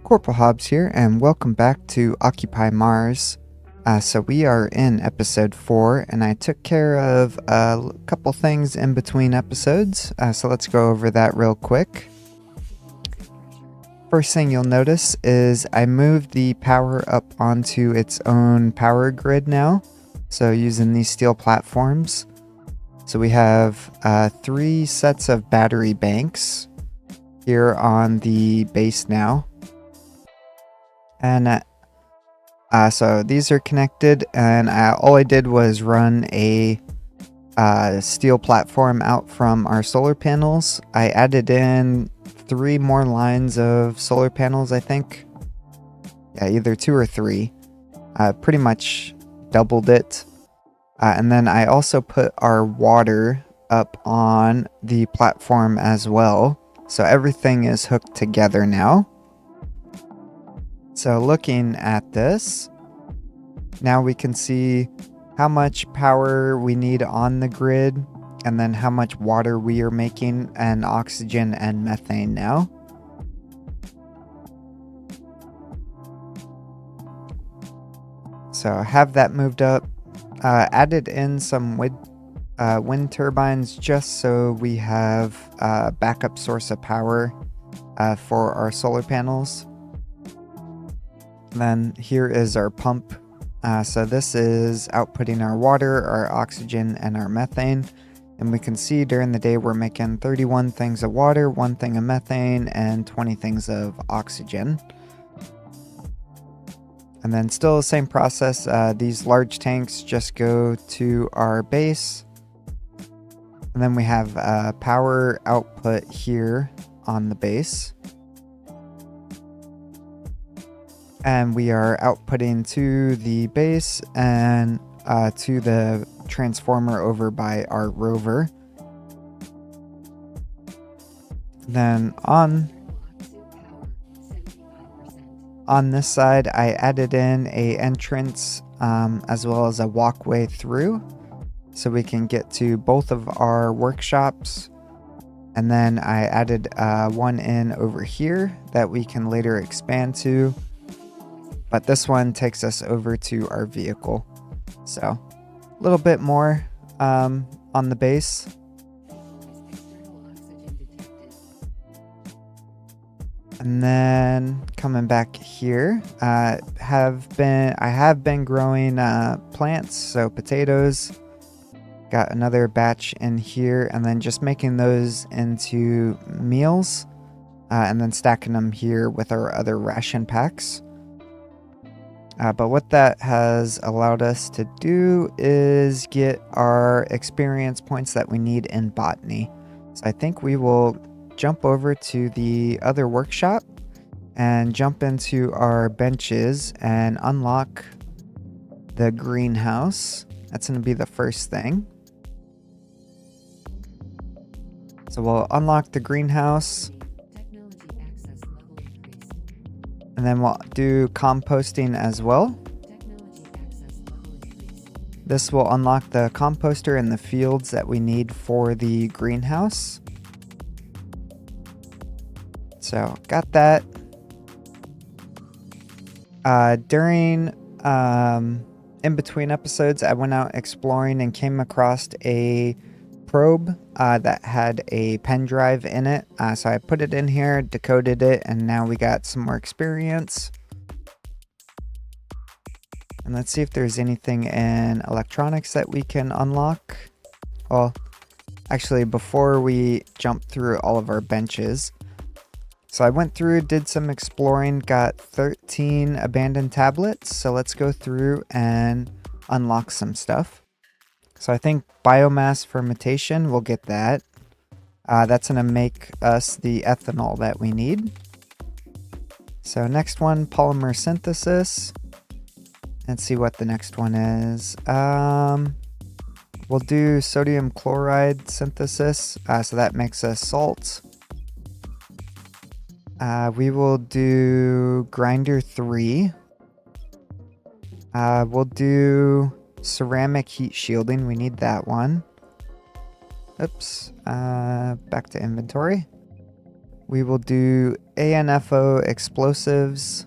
Corporal Hobbs here, and welcome back to Occupy Mars. So we are in episode 4, and I took care of a couple things in between episodes, so let's go over that real quick. First thing you'll notice is I moved the power up onto its own power grid now, so using these steel platforms. So we have 3 sets of battery banks here on the base now. And so these are connected, and all I did was run a steel platform out from our solar panels. I added in 3 more lines of solar panels, I think. Yeah, either 2 or 3. Pretty much doubled it. And then I also put our water up on the platform as well. So everything is hooked together now. So looking at this, now we can see how much power we need on the grid, and then how much water we are making, and oxygen and methane now. So have that moved up. Added in some wind turbines just so we have a backup source of power for our solar panels. And then here is our pump. So this is outputting our water, our oxygen, and our methane. And we can see during the day we're making 31 things of water, 1 thing of methane, and 20 things of oxygen. And then still the same process. These large tanks just go to our base. And then we have power output here on the base. And we are outputting to the base and to the transformer over by our rover. Then on this side, I added in a entrance as well as a walkway through, so we can get to both of our workshops. And then I added one in over here that we can later expand to. But this one takes us over to our vehicle. So a little bit more on the base. And then coming back here, I have been growing plants, so potatoes. Got another batch in here, and then just making those into meals, and then stacking them here with our other ration packs. But what that has allowed us to do is get our experience points that we need in botany. So I think we will jump over to the other workshop and jump into our benches and unlock the greenhouse. That's going to be the first thing. So we'll unlock the greenhouse. And then we'll do composting as well. This will unlock the composter and the fields that we need for the greenhouse. So got that. During in between episodes, I went out exploring and came across a probe that had a pen drive in it. So I put it in here, decoded it, and now we got some more experience. And let's see if there's anything in electronics that we can unlock. Well, actually, before we jump through all of our benches. So I went through, did some exploring, got 13 abandoned tablets. So let's go through and unlock some stuff. So I think biomass fermentation, we'll get that. That's going to make us the ethanol that we need. So next one, polymer synthesis. Let's see what the next one is. We'll do sodium chloride synthesis. So that makes us salt. We will do grinder 3. We'll do ceramic heat shielding. We need that one. Oops. Back to inventory. We will do ANFO explosives.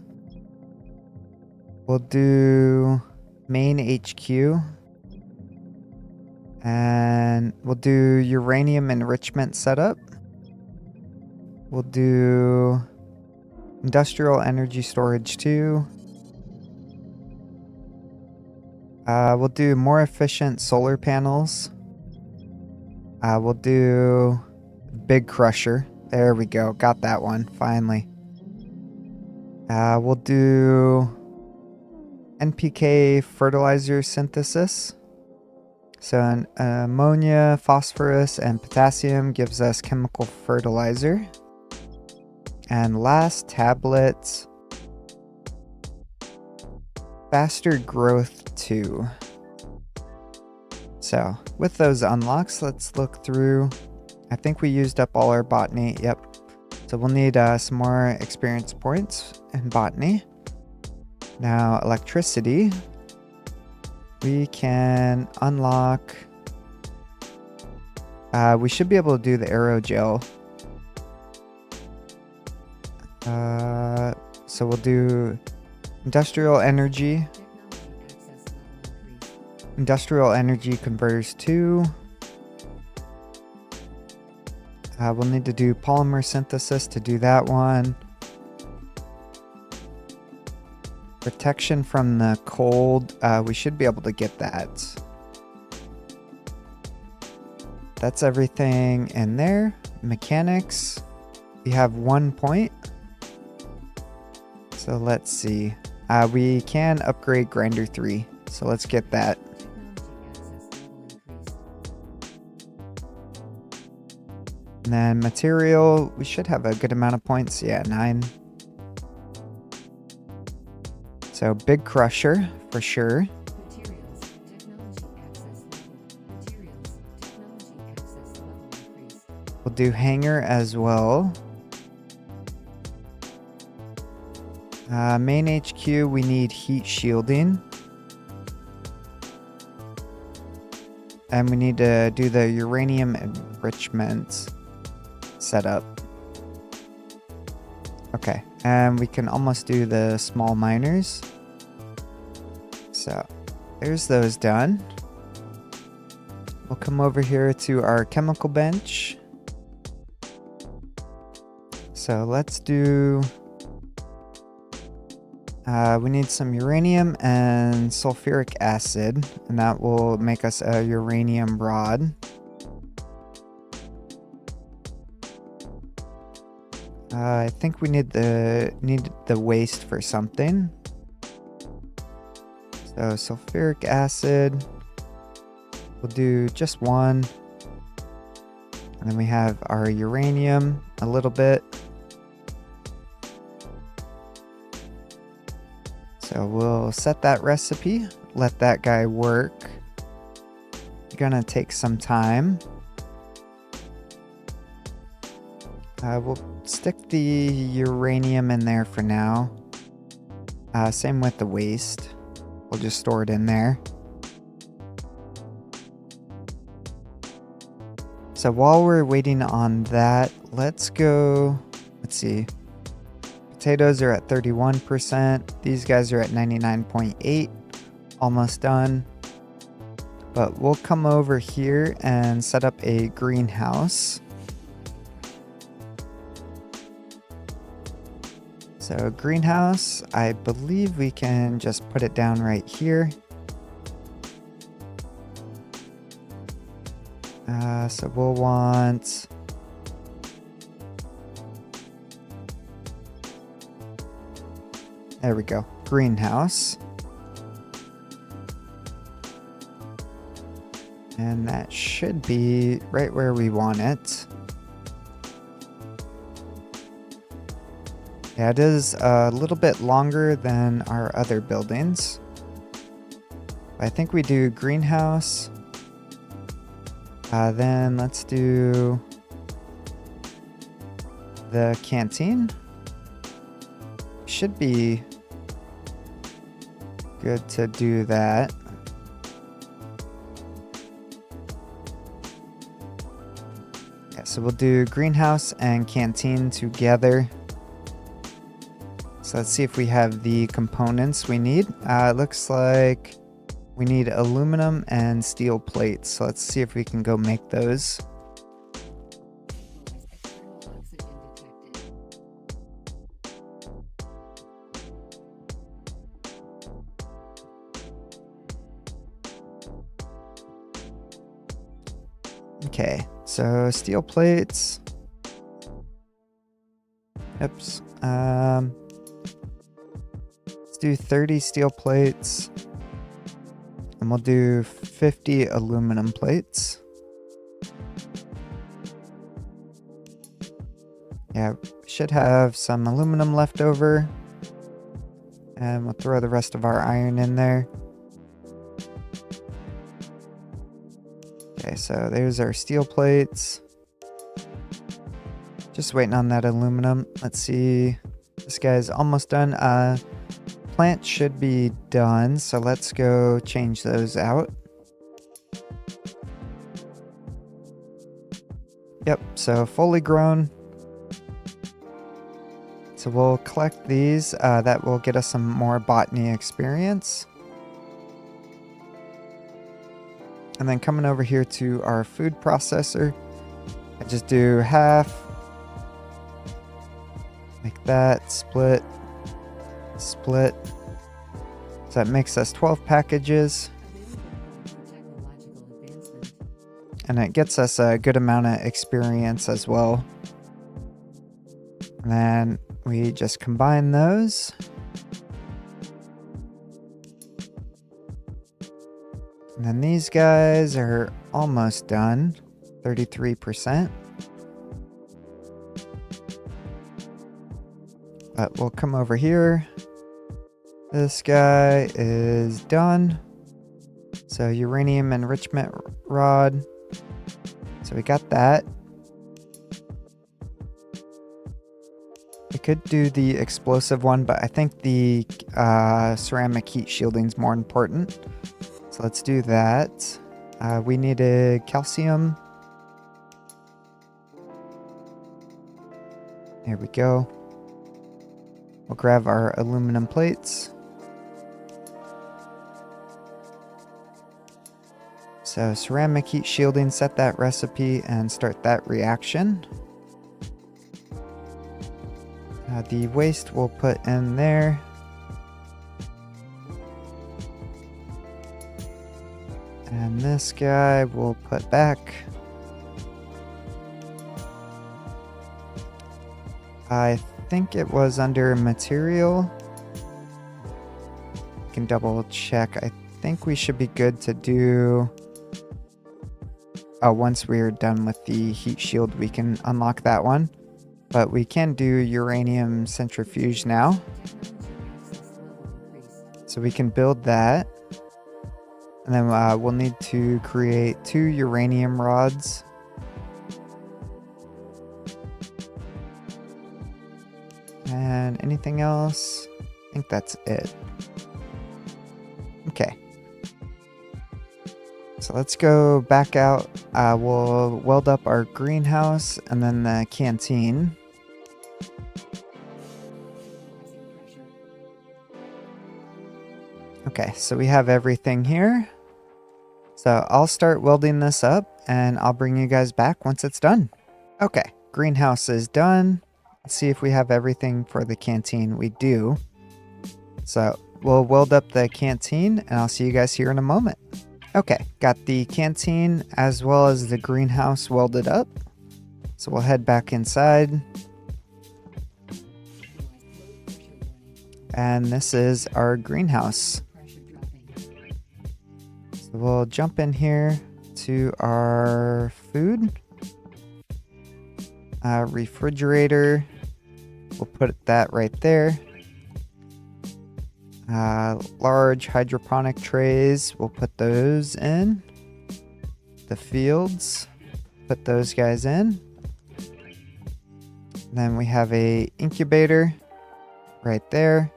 We'll do main HQ. And we'll do uranium enrichment setup. We'll do industrial energy storage too. We'll do more efficient solar panels. We'll do big crusher. There we go. Got that one, finally. We'll do NPK fertilizer synthesis. So an ammonia, phosphorus, and potassium gives us chemical fertilizer. And last tablet, faster growth 2. So with those unlocks, let's look through. I think we used up all our botany. Yep. So we'll need some more experience points in botany. Now electricity. We can unlock. We should be able to do the aerogel. So we'll do industrial energy. Industrial energy converters 2. We'll need to do polymer synthesis to do that one. Protection from the cold. We should be able to get that. That's everything in there. Mechanics. We have 1 point. So let's see. We can upgrade grinder 3. So let's get that. And then material, we should have a good amount of points. Yeah, 9. So big crusher for sure. We'll do hanger as well. Main HQ, we need heat shielding. And we need to do the uranium enrichment setup. Okay, and we can almost do the small miners. So there's those done. We'll come over here to our chemical bench. So let's do... we need some uranium and sulfuric acid, and that will make us a uranium rod. I think we need the waste for something. So sulfuric acid, we'll do just 1. And then we have our uranium, a little bit. So we'll set that recipe, let that guy work. Gonna take some time. We'll stick the uranium in there for now. Same with the waste. We'll just store it in there. So while we're waiting on that, let's go, let's see. Potatoes are at 31%. These guys are at 99.8. Almost done. But we'll come over here and set up a greenhouse. So greenhouse, I believe we can just put it down right here. So we'll want... There we go, greenhouse. And that should be right where we want it. Yeah, it is a little bit longer than our other buildings. I think we do greenhouse. Then let's do the canteen. Should be good to do that. Yeah, So we'll do greenhouse and canteen together. So let's see if we have the components we need. It looks like we need aluminum and steel plates. So let's see if we can go make those. Okay, so steel plates. Oops. Let's do 30 steel plates. And we'll do 50 aluminum plates. Yeah, should have some aluminum left over. And we'll throw the rest of our iron in there. Okay, so there's our steel plates. Just waiting on that aluminum. Let's see. This guy's almost done. Plant should be done, so let's go change those out. Yep, so fully grown. So we'll collect these. That will get us some more botany experience. And then coming over here to our food processor, I just do half, like that, split, split. So that makes us 12 packages. And it gets us a good amount of experience as well. And then we just combine those. And then these guys are almost done, 33%. But we'll come over here. This guy is done. So uranium enrichment rod. So we got that. We could do the explosive one, but I think the ceramic heat shielding is more important. So let's do that. We needed calcium. There we go. We'll grab our aluminum plates. So ceramic heat shielding, set that recipe and start that reaction. The waste we'll put in there. And this guy we'll put back. I think it was under material. Can double check. I think we should be good to do... once we're done with the heat shield, we can unlock that one. But we can do uranium centrifuge now. So we can build that. And then we'll need to create 2 uranium rods. And anything else? I think that's it. Okay. So let's go back out. We'll weld up our greenhouse and then the canteen. Okay, so we have everything here. So I'll start welding this up and I'll bring you guys back once it's done. Okay, greenhouse is done. Let's see if we have everything for the canteen. We do. So we'll weld up the canteen and I'll see you guys here in a moment. Okay, got the canteen as well as the greenhouse welded up. So we'll head back inside. And this is our greenhouse. So we'll jump in here to our food. Refrigerator. We'll put that right there. Large hydroponic trays, we'll put those in. The fields, put those guys in. Then we have a incubator right there.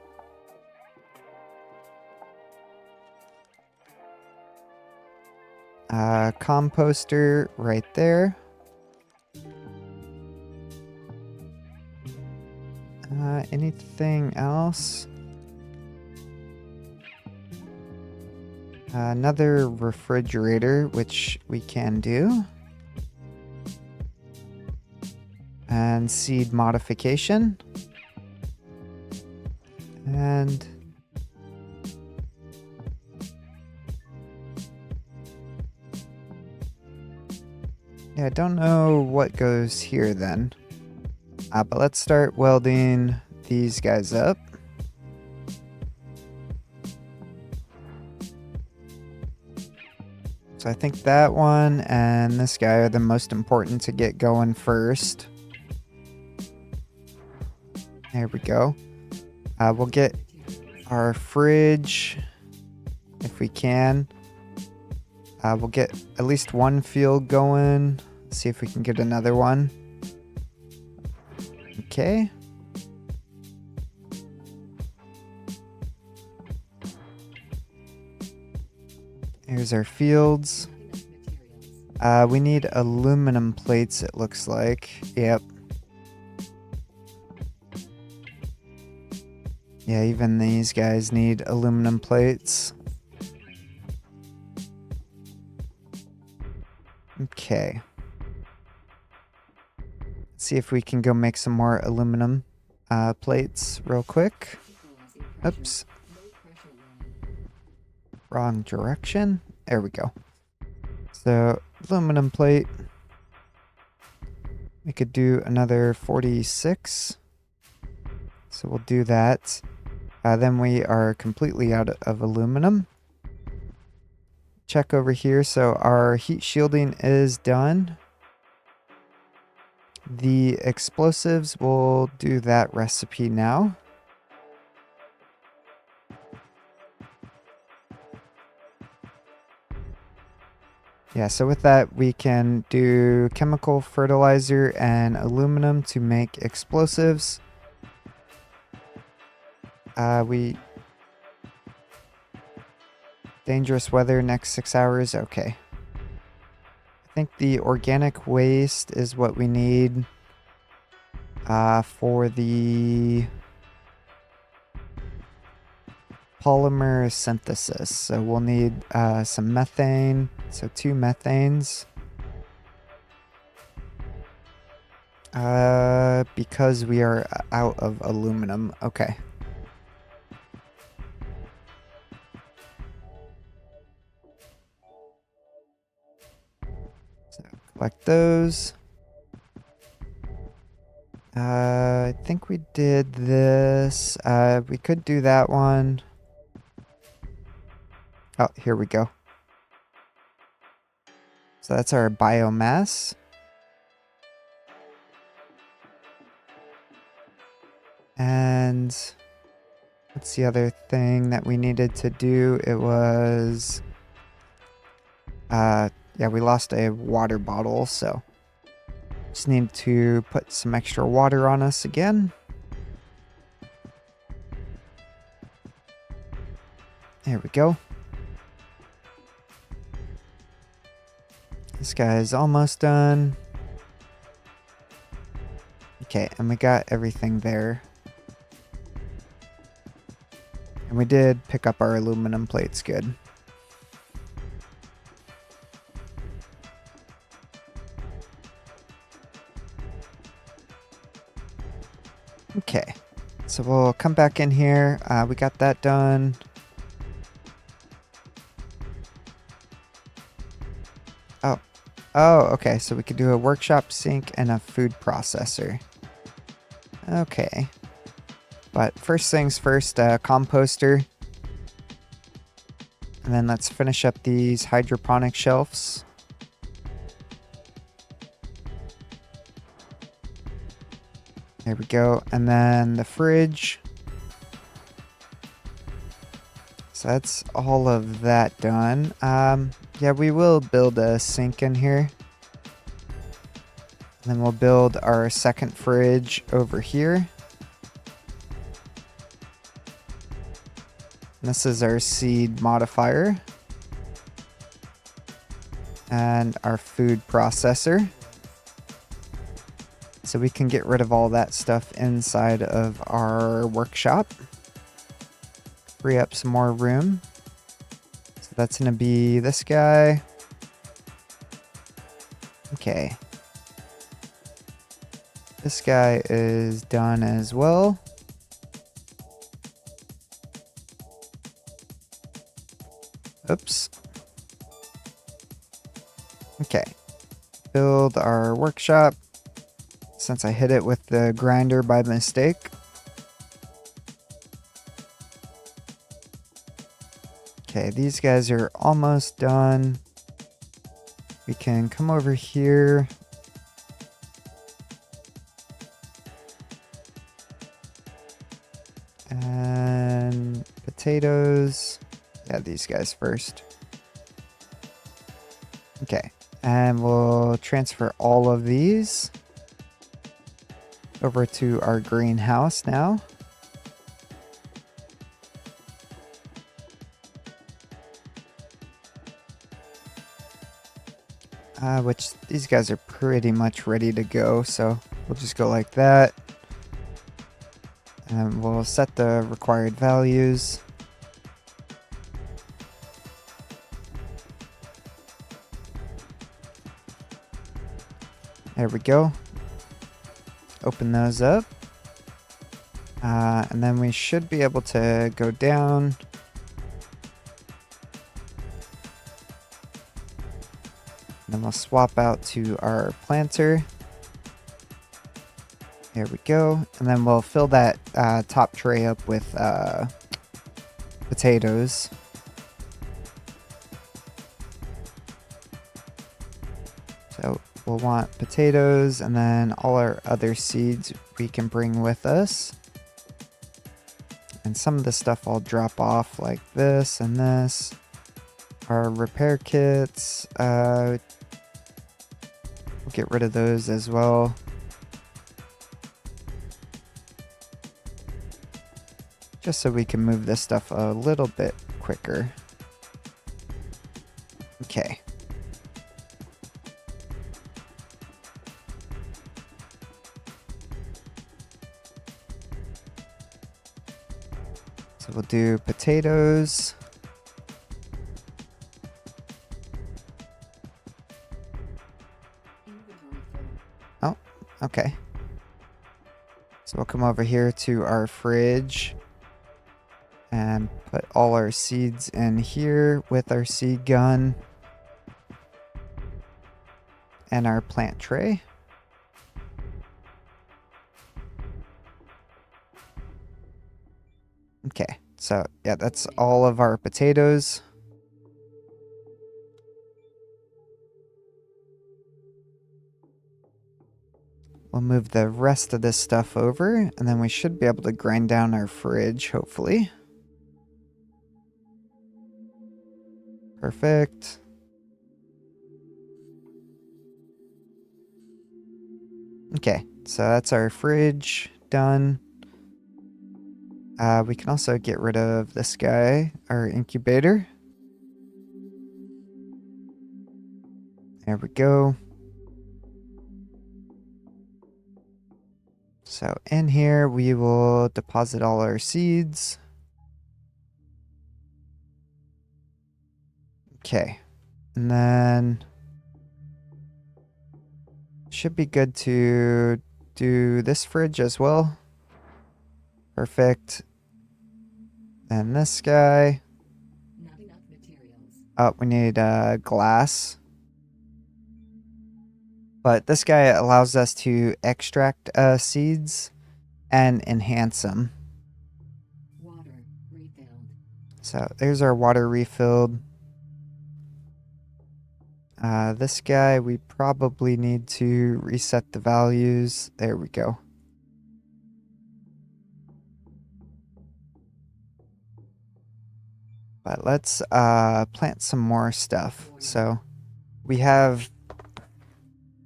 Composter right there. Anything else? Another refrigerator, which we can do. And seed modification. And yeah, I don't know what goes here then. But let's start welding these guys up. So I think that one and this guy are the most important to get going first. There we go. We'll get our fridge if we can. We'll get at least one field going. See if we can get another one. Okay. Here's our fields. We need aluminum plates, it looks like. Yep. Yeah, even these guys need aluminum plates. Okay. Let's see if we can go make some more aluminum plates real quick. Oops. Wrong direction. There we go. So, aluminum plate. We could do another 46. So we'll do that. Then we are completely out of aluminum. Check over here. So our heat shielding is done. The explosives, we'll do that recipe now. Yeah, so with that, we can do chemical fertilizer and aluminum to make explosives. Dangerous weather next 6 hours. Okay. I think the organic waste is what we need for the polymer synthesis. So we'll need some methane. So 2 methanes. Because we are out of aluminum. Okay. So collect those. I think we did this. We could do that one. Oh, here we go. So that's our biomass. And what's the other thing that we needed to do? It was, yeah, we lost a water bottle, so just need to put some extra water on us again. There we go. This guy is almost done. Okay, and we got everything there. And we did pick up our aluminum plates, good. Okay, so we'll come back in here. We got that done. Oh, okay, so we could do a workshop sink and a food processor. Okay. But first things first, composter. And then let's finish up these hydroponic shelves. There we go. And then the fridge. So that's all of that done. Yeah, we will build a sink in here. And then we'll build our second fridge over here. And this is our seed modifier. And our food processor. So we can get rid of all that stuff inside of our workshop. Free up some more room. So that's going to be this guy. Okay. This guy is done as well. Oops. Okay. Build our workshop. Since I hit it with the grinder by mistake. Okay, these guys are almost done. We can come over here. And potatoes. Yeah, these guys first. Okay, and we'll transfer all of these over to our greenhouse now. Which these guys are pretty much ready to go, so we'll just go like that. And we'll set the required values. There we go. Open those up. And then we should be able to go down. Then we'll swap out to our planter. There we go. And then we'll fill that top tray up with potatoes. So we'll want potatoes and then all our other seeds we can bring with us. And some of the stuff I'll drop off like this and this. Our repair kits, we'll get rid of those as well. Just so we can move this stuff a little bit quicker. Okay. So we'll do potatoes. Oh, okay. So we'll come over here to our fridge and put all our seeds in here with our seed gun and our plant tray. Okay, so yeah, that's all of our potatoes. We'll move the rest of this stuff over, and then we should be able to grind down our fridge, hopefully. Perfect. Okay, so that's our fridge done. We can also get rid of this guy, our incubator. There we go. So in here, we will deposit all our seeds. Okay, and then should be good to do this fridge as well. Perfect. Then this guy. Not enough materials. Oh, we need glass. But this guy allows us to extract seeds and enhance them. Water refilled. So there's our water refilled. This guy, we probably need to reset the values. There we go. But let's plant some more stuff. So we have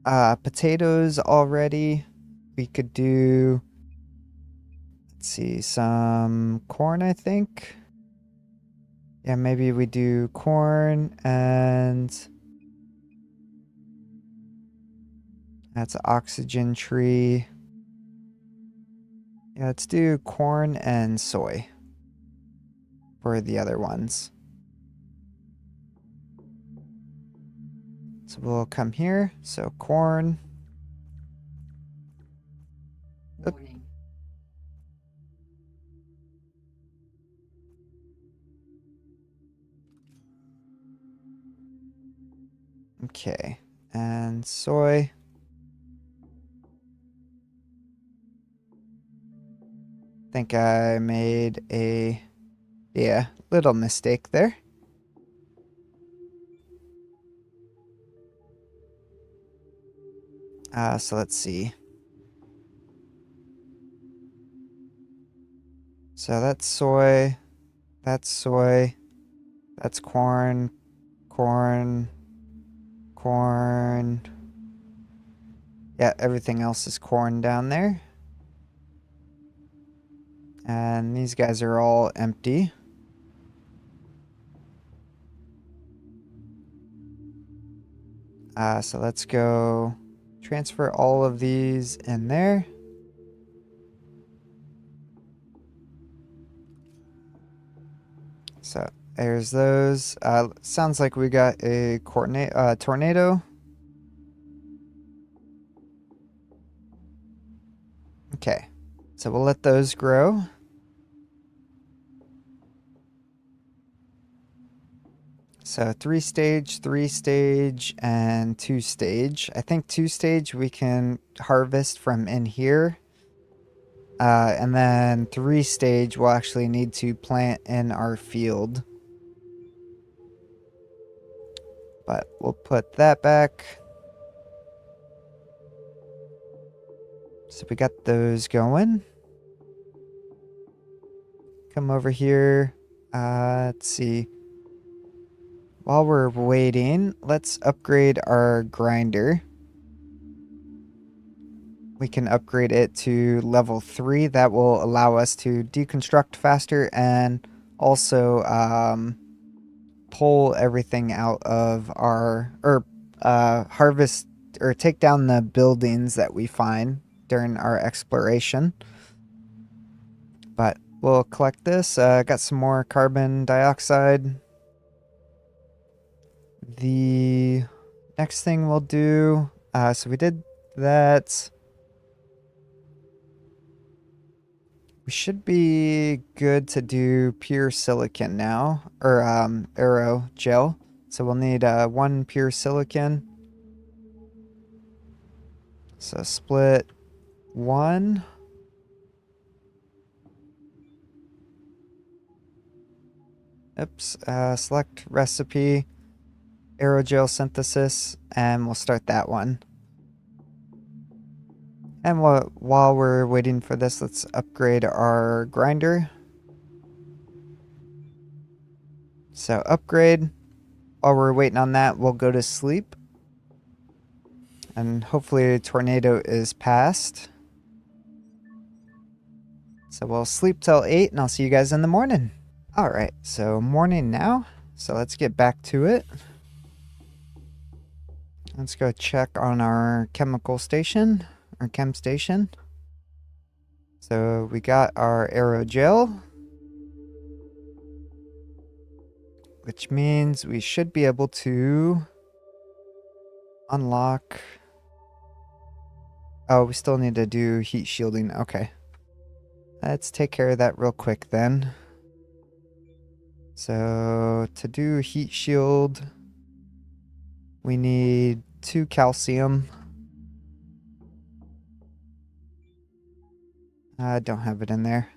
potatoes already. We could do, let's see, some corn, I think. Yeah, maybe we do corn and That's an oxygen tree. Yeah, let's do corn and soy for the other ones. So we'll come here. So corn. Oop. Warning. Okay. And soy. Think I made a, yeah, little mistake there. So let's see. So that's soy, that's corn, corn, corn. Yeah, everything else is corn down there. And these guys are all empty. So let's go transfer all of these in there. So there's those. Sounds like we got a tornado. Okay, so we'll let those grow. So 3 stage, and 2 stage. I think 2 stage we can harvest from in here. And then 3 stage we'll actually need to plant in our field. But we'll put that back. So we got those going. Come over here. Let's see. While we're waiting, let's upgrade our grinder. We can upgrade it to level 3. That will allow us to deconstruct faster and also pull everything out of our, or harvest or take down the buildings that we find during our exploration. But we'll collect this. Got some more carbon dioxide. The next thing we'll do, so we did that. We should be good to do pure silicon now, or aerogel. So we'll need 1 pure silicon. So split 1. Oops. Select recipe, aerogel synthesis, and we'll start that one. And while we're waiting for this, let's upgrade our grinder. So upgrade. While we're waiting on that, we'll go to sleep. And hopefully a tornado is past. So we'll sleep till 8 and I'll see you guys in the morning. Alright, so morning now. So let's get back to it. Let's go check on our chemical station, our chem station. So we got our aerogel, which means we should be able to unlock. Oh, we still need to do heat shielding. Okay. Let's take care of that real quick then. So to do heat shield, we need 2 calcium. I don't have it in there.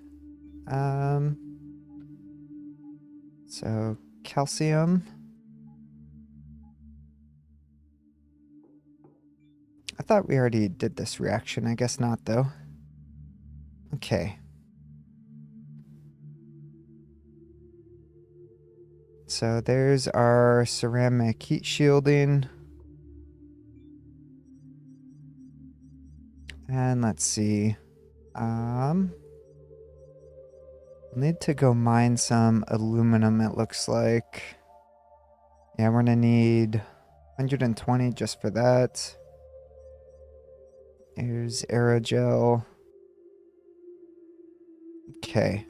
So calcium. I thought we already did this reaction. I guess not though. Okay. So there's our ceramic heat shielding. And let's see. Need to go mine some aluminum, it looks like. Yeah, we're gonna need 120 just for that. Here's aerogel. Okay.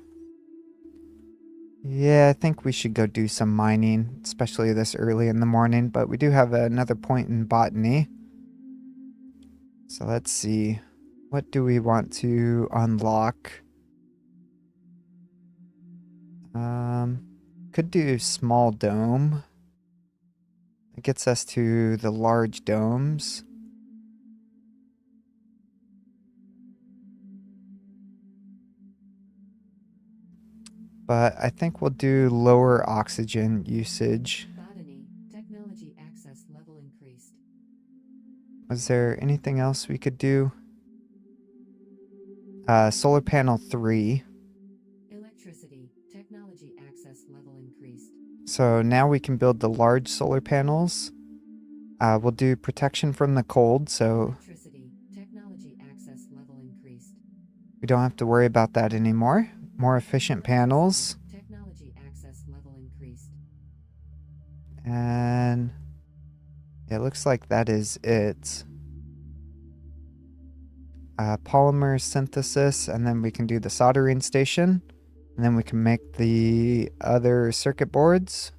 Yeah, I think we should go do some mining, especially this early in the morning, but we do have another point in botany. So let's see. What do we want to unlock? Could do small dome. It gets us to the large domes. But I think we'll do lower oxygen usage. Botany. Technology access level increased. Was there anything else we could do? Solar panel 3. Electricity. Technology access level increased. So now we can build the large solar panels. We'll do protection from the cold, so Electricity. Technology access level increased. we don't have to worry about that anymore. More efficient panels. Technology access level increased. And it looks like that is it. Polymer synthesis, and then we can do the soldering station. And then we can make the other circuit boards.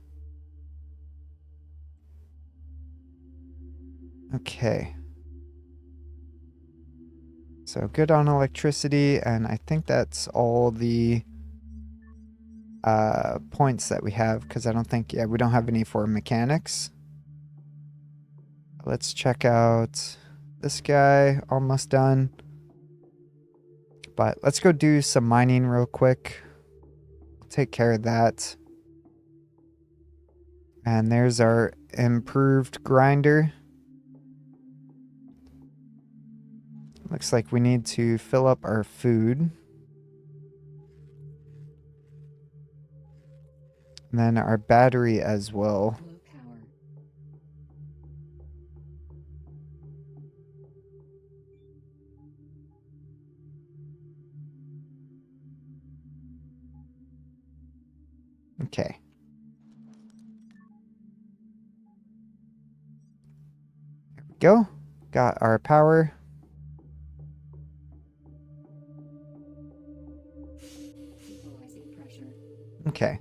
Okay. So good on electricity, and I think that's all the points that we have, because I don't think, yeah, we don't have any for mechanics. Let's check out this guy, almost done. But let's go do some mining real quick. Take care of that. And there's our improved grinder. Looks like we need to fill up our food. And then our battery as well. Low power. Okay. There we go. Got our power. Equalizing pressure. Okay.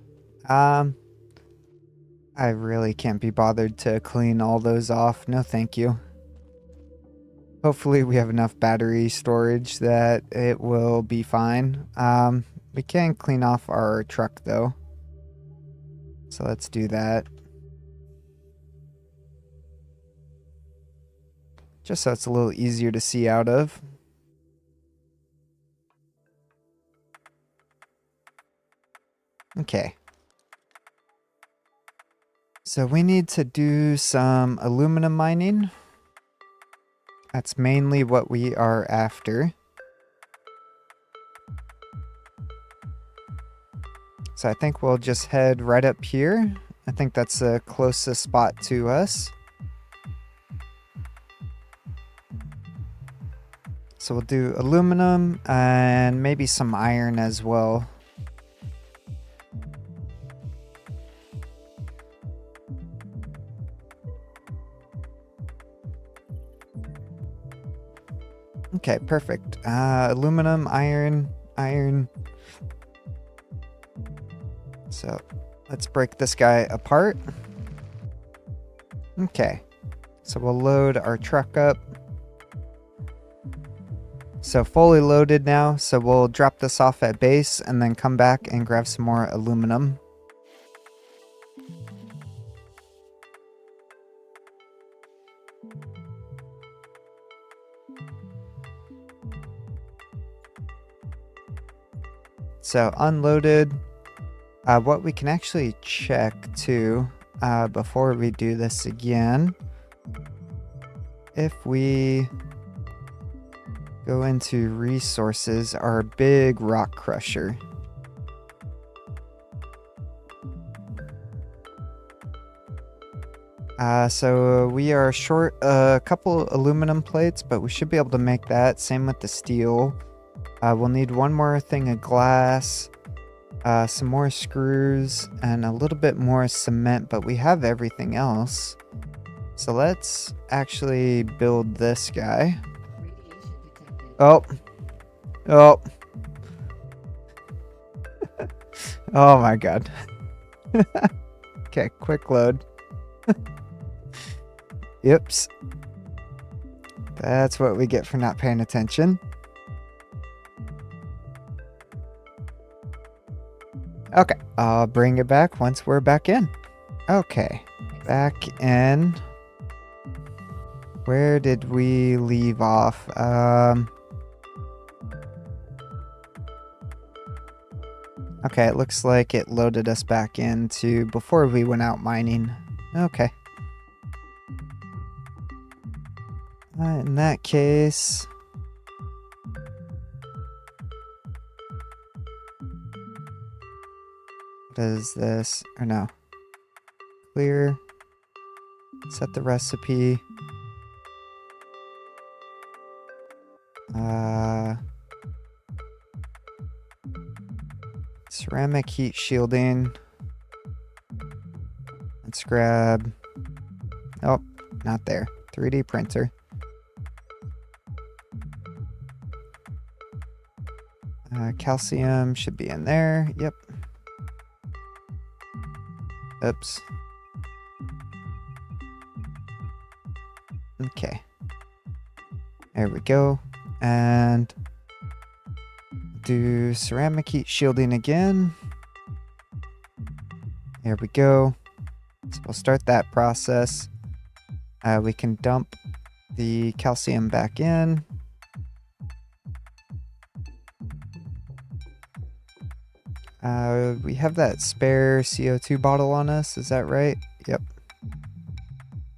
I really can't be bothered to clean all those off. No, thank you. Hopefully we have enough battery storage that it will be fine. We can clean off our truck though. So let's do that. Just so it's a little easier to see out of. Okay. So we need to do some aluminum mining. That's mainly what we are after. So I think we'll just head right up here. I think that's the closest spot to us. So we'll do aluminum and maybe some iron as well. Okay, perfect. Aluminum, iron. So let's break this guy apart. Okay, so we'll load our truck up. So fully loaded now, so we'll drop this off at base and then come back and grab some more aluminum. So unloaded. What we can actually check too, before we do this again, if we go into resources, our big rock crusher. So we are short a couple aluminum plates, but we should be able to make that. Same with the steel. We'll need one more thing of glass, some more screws, and a little bit more cement, but we have everything else. So let's actually build this guy. Radiation Oh. Oh. Oh my god. Okay, quick load. Yips. That's what we get for not paying attention. Okay, I'll bring it back once we're back in. Okay, back in. Where did we leave off? Okay, it looks like it loaded us back into before we went out mining. Okay. In that case... What is this? Or no. Clear. Set the recipe. Ceramic heat shielding. Let's grab... Oh, not there. 3D printer. Calcium should be in there. Yep. Oops. Okay. There we go. And do ceramic heat shielding again. There we go. So we'll start that process. We can dump the calcium back in. We have that spare CO2 bottle on us, is that right? Yep.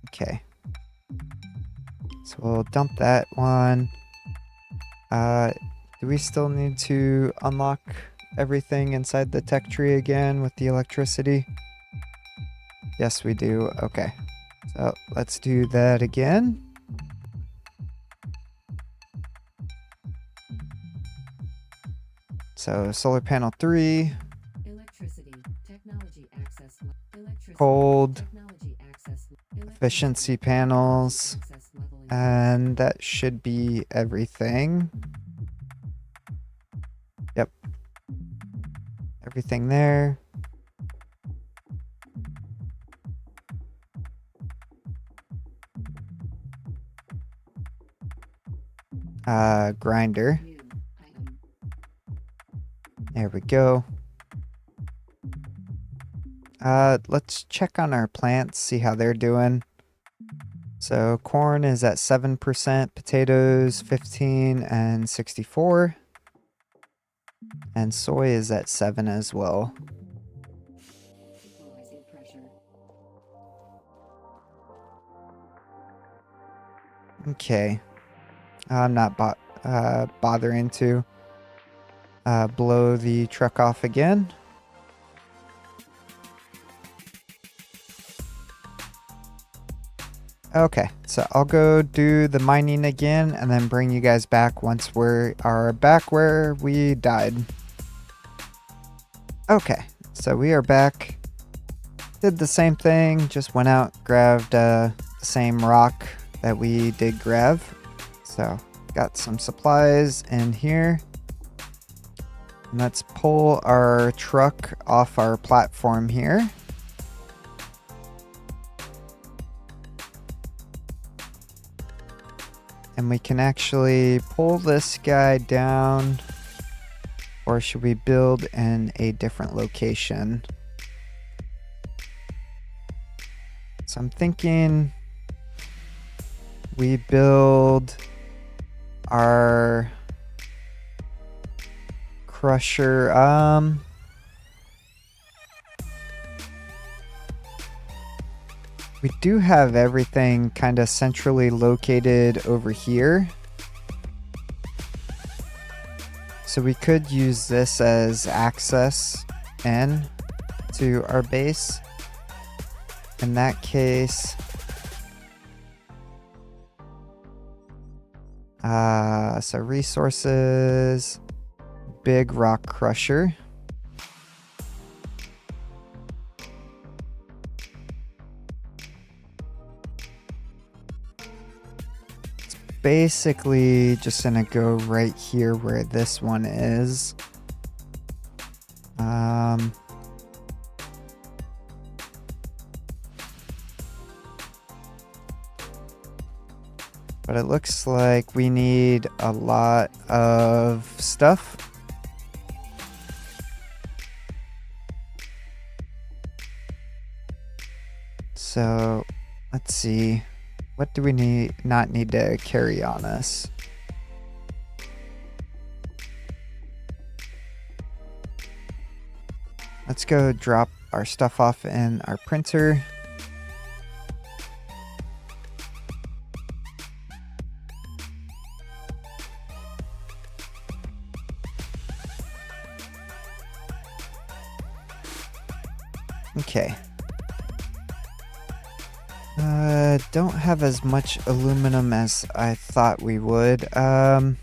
Okay. So we'll dump that one. Do we still need to unlock everything inside the tech tree again with the electricity? Yes, we do. Okay. So let's do that again. So solar panel 3. Electricity, technology access, electricity, Cold. technology access, Efficiency panels. access leveling. And that should be everything. Yep. Everything there. Grinder. New item. There we go. Let's check on our plants, see how they're doing. So corn is at 7%, potatoes 15 and 64. And soy is at 7 as well. Equalizing pressure. Okay. I'm not bothering to blow the truck off again. Okay, so I'll go do the mining again and then bring you guys back once we are back where we died. Okay, so we are back. Did the same thing, just went out, grabbed the same rock that we did grab. So, got some supplies in here. And let's pull our truck off our platform here. And we can actually pull this guy down. Or should we build in a different location? So I'm thinking we build our crusher. We do have everything kind of centrally located over here. So we could use this as access in to our base. In that case, so resources, big rock crusher. basically just gonna go right here where this one is. But it looks like we need a lot of stuff. So let's see. What do we not need to carry on us? Let's go drop our stuff off in our printer. Okay. Don't have as much aluminum as I thought we would. So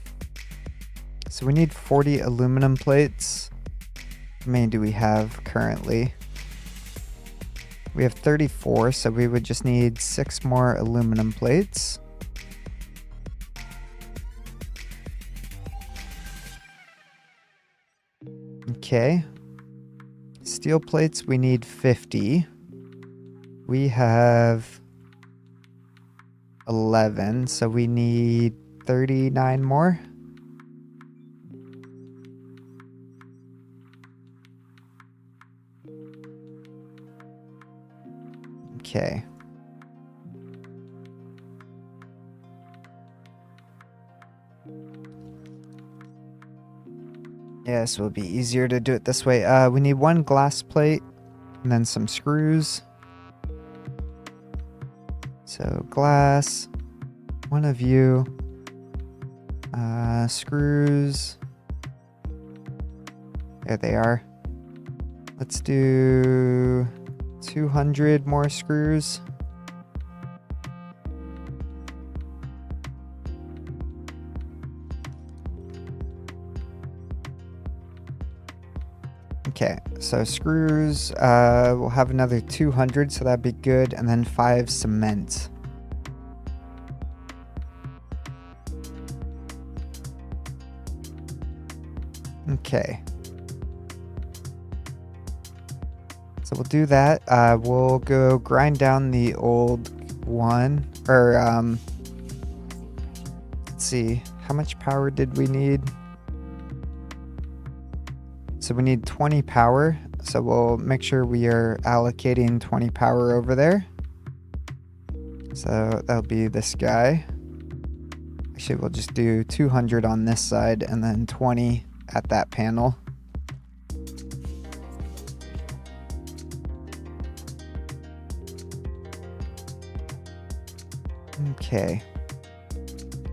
we need 40 aluminum plates. How many do we have currently? We have 34, so we would just need 6 more aluminum plates. Okay. Steel plates, we need 50. We have 11, so we need 39 more. Okay. Yes, it will be easier to do it this way. We need 1 glass plate and then some screws. So glass, 1 of you, screws. There they are. Let's do 200 more screws. Okay, so screws, we'll have another 200, so that'd be good, and then 5 cement. Okay. So we'll do that. We'll go grind down the old one, or, let's see, how much power did we need? So we need 20 power, so we'll make sure we are allocating 20 power over there. So that'll be this guy. Actually, we'll just do 200 on this side and then 20 at that panel. Okay.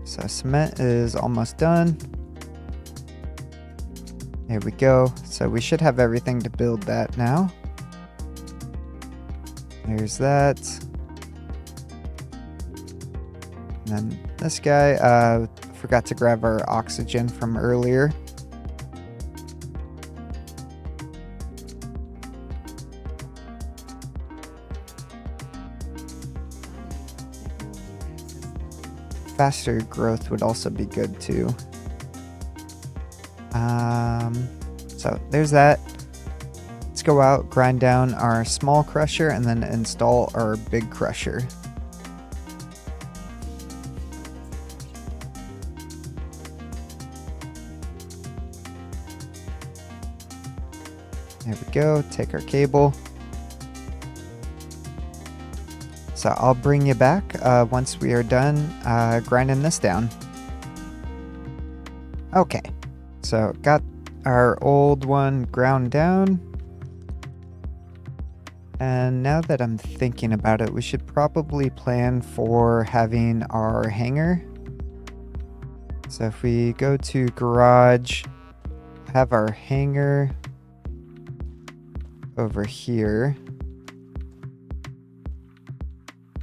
So cement is almost done. There we go. So we should have everything to build that now. There's that. And then this guy, forgot to grab our oxygen from earlier. Faster growth would also be good too. So there's that. Let's go out, grind down our small crusher, and then install our big crusher. There we go, take our cable. So I'll bring you back once we are done grinding this down. Okay, so got our old one ground down. And now that I'm thinking about it, we should probably plan for having our hangar. So if we go to garage, have our hangar over here.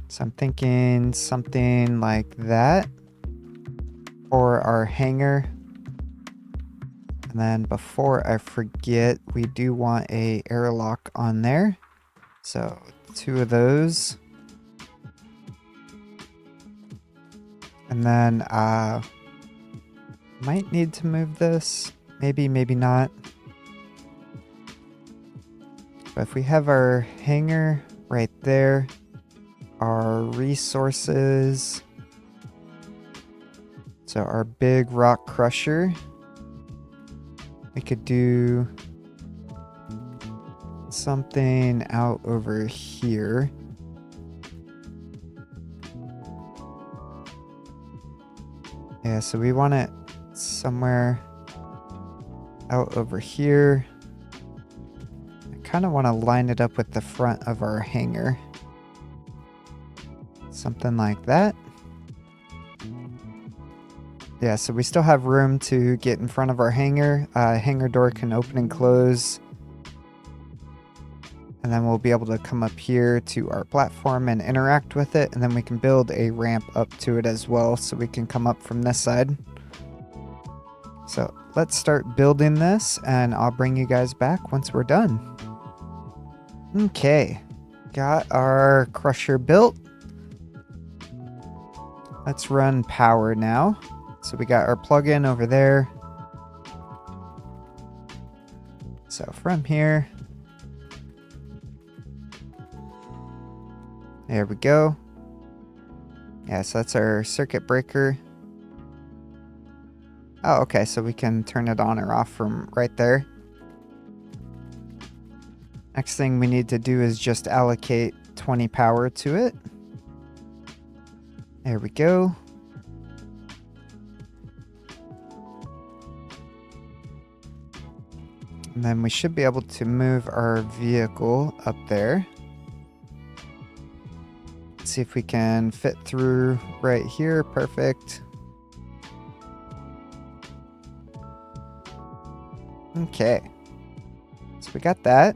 So I'm thinking something like that for our hangar. And then before I forget, we do want a airlock on there. So 2 of those. And then might need to move this. Maybe, maybe not. But if we have our hangar right there, our resources, so our big rock crusher, we could do something out over here. Yeah, so we want it somewhere out over here. I kind of want to line it up with the front of our hangar. Something like that. Yeah, so we still have room to get in front of our hangar. Hangar door can open and close. And then we'll be able to come up here to our platform and interact with it. And then we can build a ramp up to it as well, so we can come up from this side. So let's start building this, and I'll bring you guys back once we're done. Okay, got our crusher built. Let's run power now. So we got our plug-in over there. So from here, there we go. Yeah, so that's our circuit breaker. Oh, okay, so we can turn it on or off from right there. Next thing we need to do is just allocate 20 power to it. There we go. And then we should be able to move our vehicle up there. Let's see if we can fit through right here. Perfect. Okay. So we got that.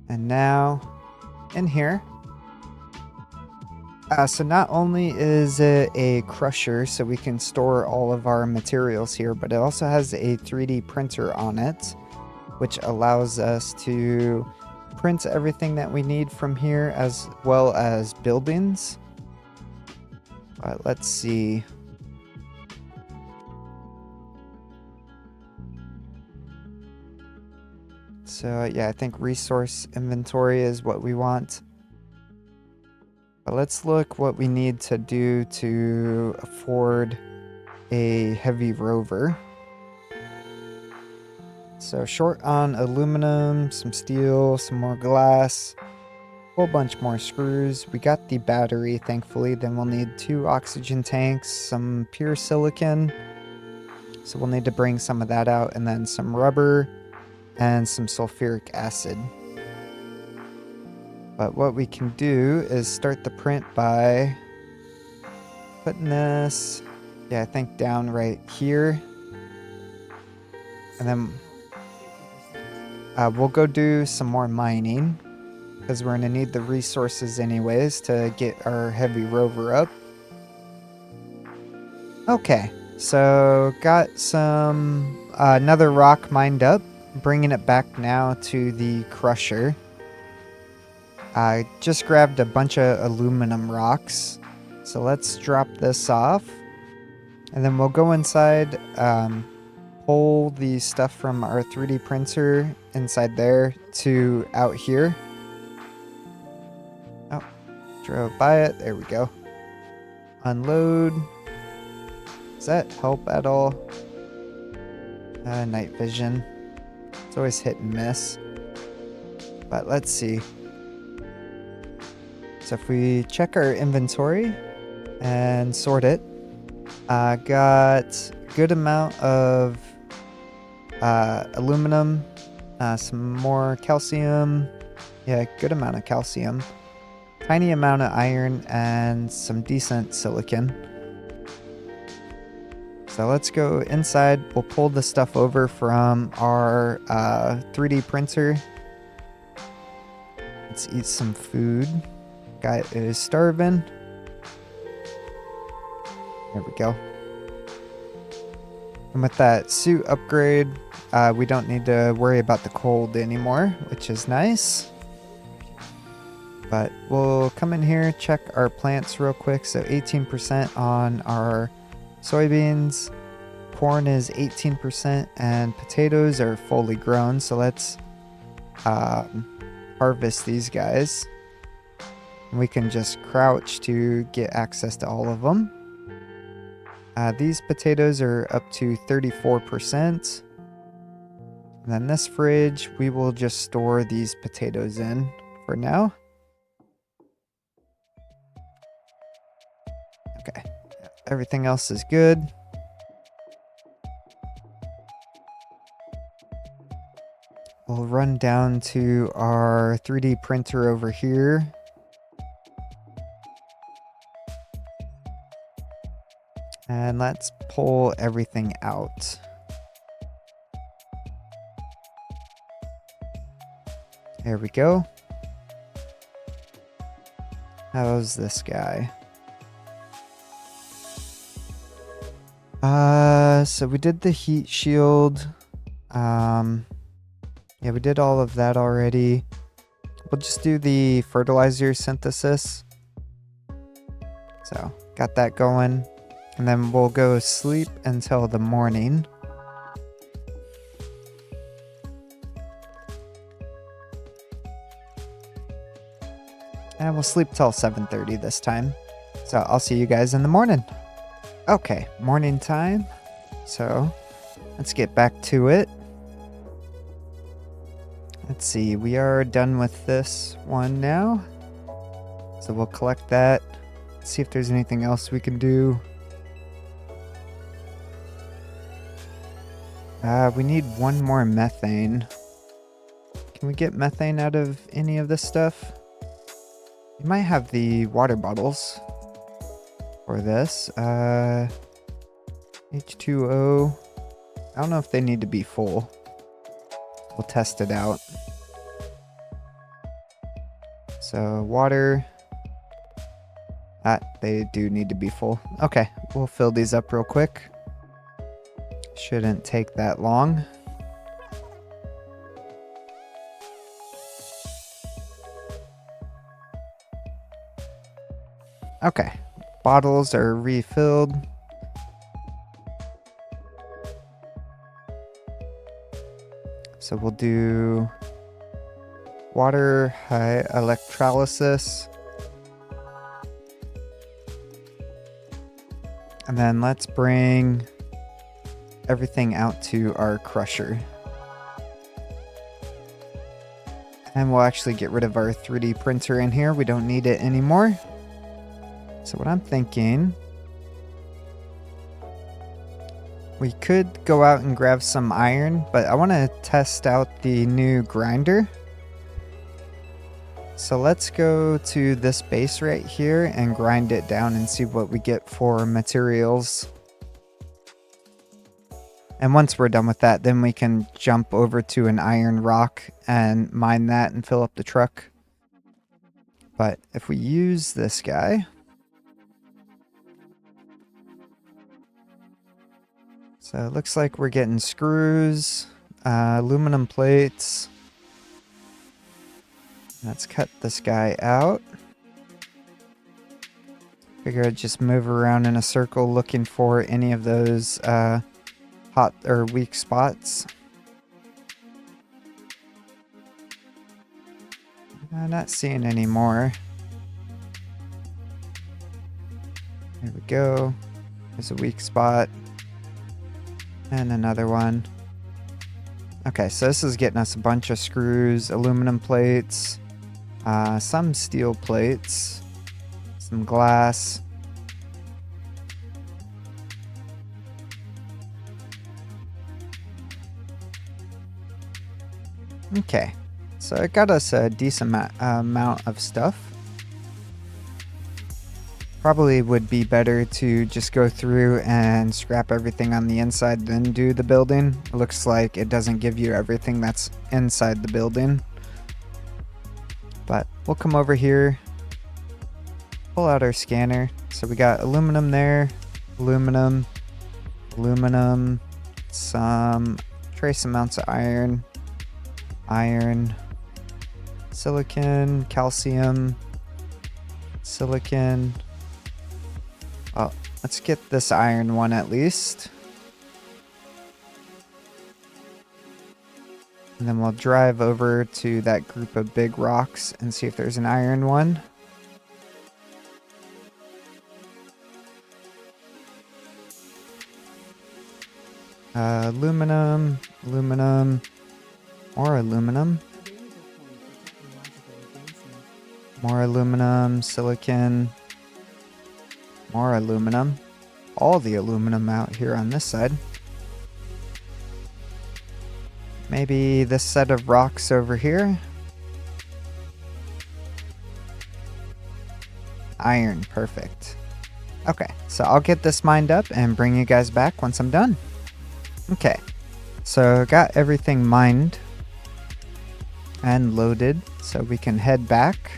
And now in here. So not only is it a crusher, so we can store all of our materials here, but it also has a 3D printer on it, which allows us to print everything that we need from here, as well as buildings. Let's see. So yeah, I think resource inventory is what we want. But let's look what we need to do to afford a heavy rover. So short on aluminum, some steel, some more glass, a whole bunch more screws. We got the battery, thankfully. Then we'll need 2 oxygen tanks, some pure silicon. So we'll need to bring some of that out, and then some rubber and some sulfuric acid. But what we can do is start the print by putting this, yeah, I think down right here. And then we'll go do some more mining, because we're going to need the resources anyways to get our heavy rover up. Okay, so got some another rock mined up, bringing it back now to the crusher. I just grabbed a bunch of aluminum rocks, so let's drop this off, and then we'll go inside, pull the stuff from our 3D printer inside there to out here. Oh, drove by it. There we go. Unload. Does that help at all? Night vision. It's always hit and miss. But let's see. So if we check our inventory and sort it, got a good amount of aluminum, some more calcium, yeah, good amount of calcium, tiny amount of iron, and some decent silicon. So let's go inside. We'll pull the stuff over from our 3D printer. Let's eat some food. Guy is starving. There we go. And with that suit upgrade, we don't need to worry about the cold anymore, which is nice. But we'll come in here, check our plants real quick. So 18% on our soybeans, corn is 18%, and potatoes are fully grown. So let's harvest these guys. And we can just crouch to get access to all of them. These potatoes are up to 34%. And then this fridge, we will just store these potatoes in for now. Okay, everything else is good. We'll run down to our 3D printer over here. And let's pull everything out. There we go. How's this guy? So we did the heat shield. Yeah, we did all of that already. We'll just do the fertilizer synthesis. So, got that going. And then we'll go sleep until the morning. And we'll sleep till 7:30 this time. So I'll see you guys in the morning. Okay, morning time. So let's get back to it. Let's see, we are done with this one now. So we'll collect that. See if there's anything else we can do. We need one more methane. Can we get methane out of any of this stuff? You might have the water bottles for this. H2O. I don't know if they need to be full. We'll test it out. So water. They do need to be full. Okay, we'll fill these up real quick. Shouldn't take that long. Okay, bottles are refilled. So we'll do water high electrolysis. And then let's bring everything out to our crusher. And we'll actually get rid of our 3D printer in here. We don't need it anymore. So what I'm thinking, we could go out and grab some iron, but I want to test out the new grinder. So let's go to this base right here and grind it down and see what we get for materials. And once we're done with that, then we can jump over to an iron rock and mine that and fill up the truck. But if we use this guy, so it looks like we're getting screws, aluminum plates. Let's cut this guy out. Figure I'd just move around in a circle looking for any of those hot or weak spots. I'm not seeing any more. There we go. There's a weak spot. And another one. Okay, so this is getting us a bunch of screws, aluminum plates, some steel plates, some glass. Okay, so it got us a decent amount of stuff. Probably would be better to just go through and scrap everything on the inside, then do the building. It looks like it doesn't give you everything that's inside the building. But we'll come over here, pull out our scanner. So we got aluminum there, aluminum, aluminum, some trace amounts of iron, iron, silicon, calcium, silicon. Well, let's get this iron one at least. And then we'll drive over to that group of big rocks and see if there's an iron one. Aluminum, aluminum, more aluminum, Available point for technological advancement. more aluminum, silicon, more aluminum. All the aluminum out here on this side. Maybe this set of rocks over here. Iron, perfect. Okay, so I'll get this mined up and bring you guys back once I'm done. Okay, so got everything mined and loaded, so we can head back.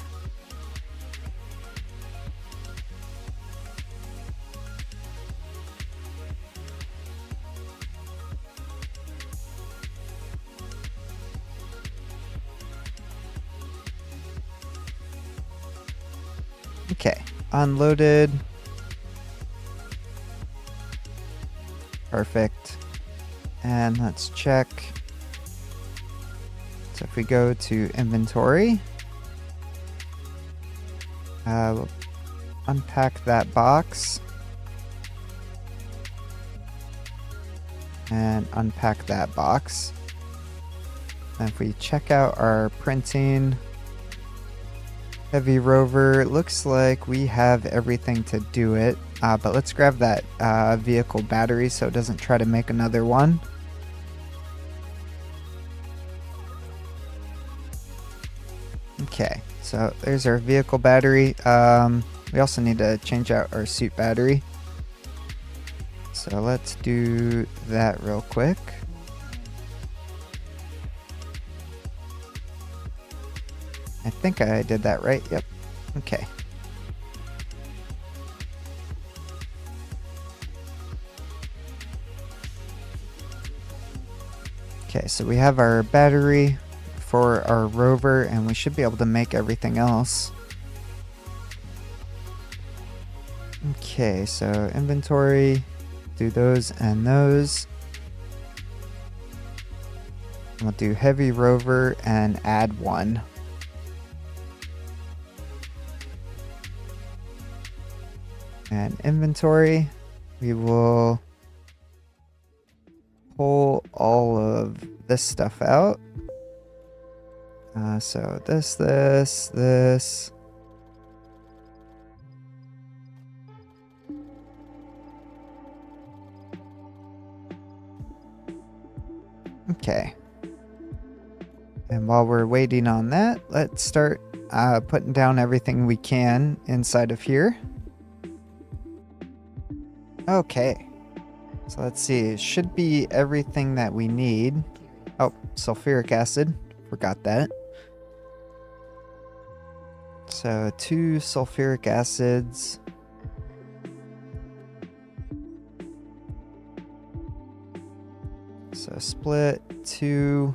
Okay, unloaded. Perfect. And let's check. So if we go to inventory, we'll unpack that box and unpack that box. And if we check out our printing, heavy rover, it looks like we have everything to do it. But let's grab that vehicle battery so it doesn't try to make another one. Okay, so there's our vehicle battery. We also need to change out our suit battery. So let's do that real quick. I think I did that right. Yep. Okay. Okay, so we have our battery for our rover, and we should be able to make everything else. Okay, so inventory, do those and those. We'll do heavy rover and add one. And inventory, we will pull all of this stuff out. So this. Okay. And while we're waiting on that, let's start putting down everything we can inside of here. Okay. So let's see. It should be everything that we need. Oh, sulfuric acid. Forgot that. So 2 sulfuric acids. So split 2.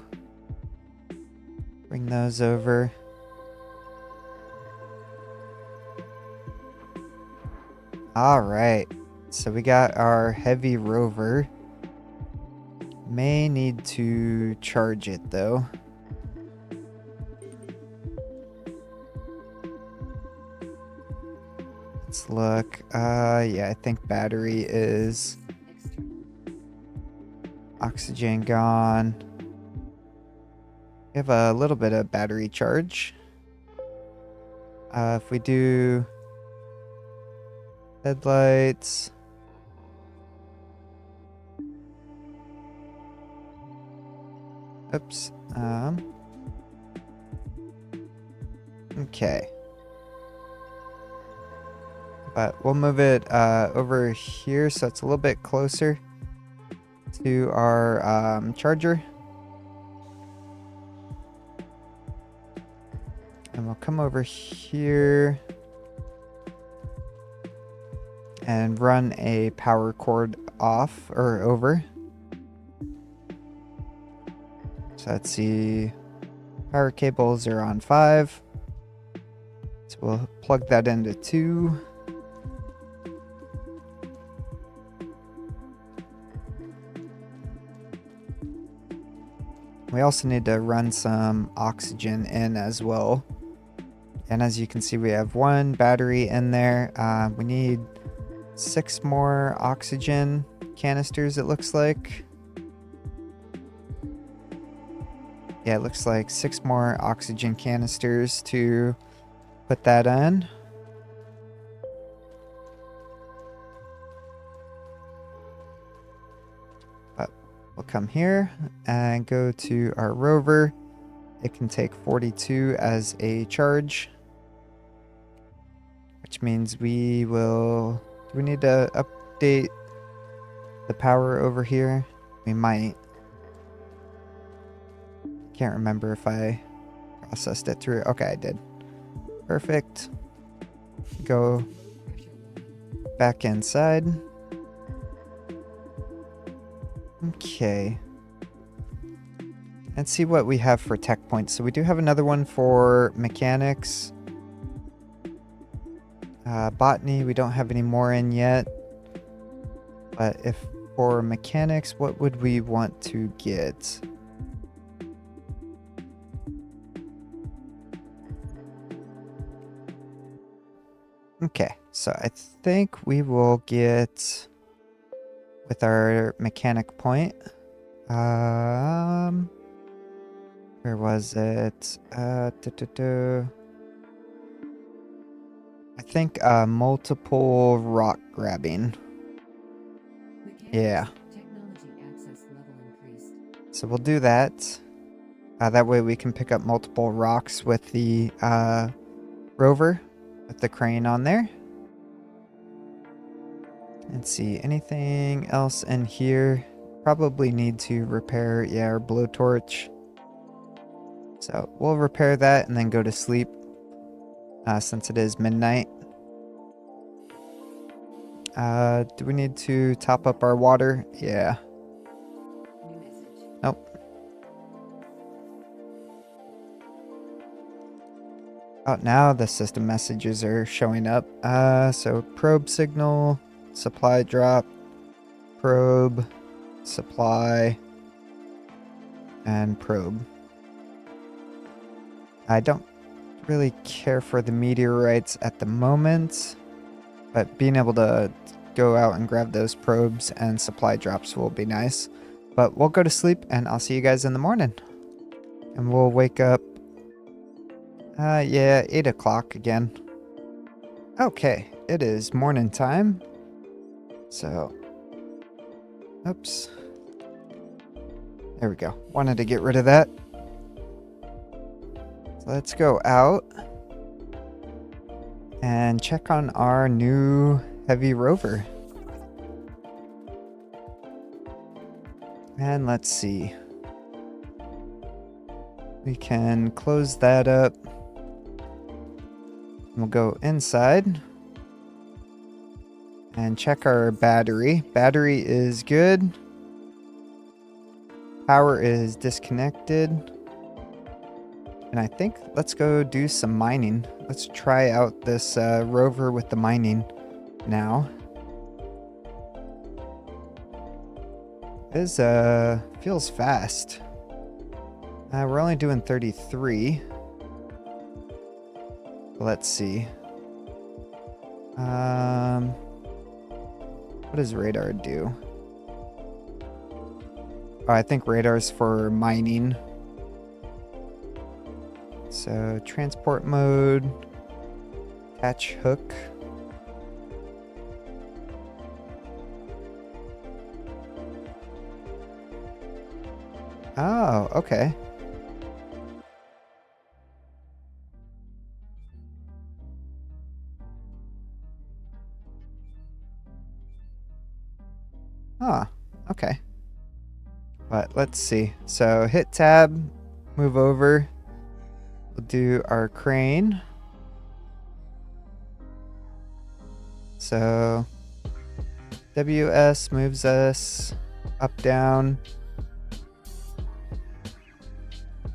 Bring those over. All right. So we got our heavy rover. May need to charge it though. Let's look. Yeah, I think battery is oxygen gone. We have a little bit of battery charge. If we do headlights. Oops. Okay. But we'll move it over here so it's a little bit closer to our charger. And we'll come over here and run a power cord off or over. So let's see. Power cables are on 5. So we'll plug that into 2. We also need to run some oxygen in as well. And as you can see, we have 1 battery in there. We need 6 more oxygen canisters, it looks like. Yeah, it looks like 6 more oxygen canisters to put that in. We'll come here and go to our rover. It can take 42 as a charge, which means we will... Do we need to update the power over here? We might. Can't remember if I processed it through. Okay, I did. Perfect. Go back inside. Okay. And see what we have for tech points. So we do have another one for mechanics. Botany, we don't have any more in yet. But if for mechanics, what would we want to get? Okay, so I think we will get with our mechanic point. Where was it? I think multiple rock grabbing. Yeah. Technology access level increased. So we'll do that. That way we can pick up multiple rocks with the rover, with the crane on there. Let's see, anything else in here? Probably need to repair, yeah, our blowtorch. So we'll repair that and then go to sleep since it is midnight. Do we need to top up our water? Yeah. New message. Nope. Oh, now the system messages are showing up. So probe signal, supply drop, probe, supply, and probe. I don't really care for the meteorites at the moment, but being able to go out and grab those probes and supply drops will be nice. But we'll go to sleep and I'll see you guys in the morning. And we'll wake up, yeah, 8 o'clock again. Okay, it is morning time. So, oops. There we go. Wanted to get rid of that. So let's go out and check on our new heavy rover. And let's see. We can close that up. We'll go inside and check our battery. Battery is good. Power is disconnected. And I think let's go do some mining. Let's try out this rover with the mining now. This feels fast. We're only doing 33. Let's see. What does radar do? Oh, I think radar's for mining. So transport mode, attach hook. Oh, okay. Ah, okay. But let's see. So hit tab, move over. We'll do our crane. So WS moves us up, down.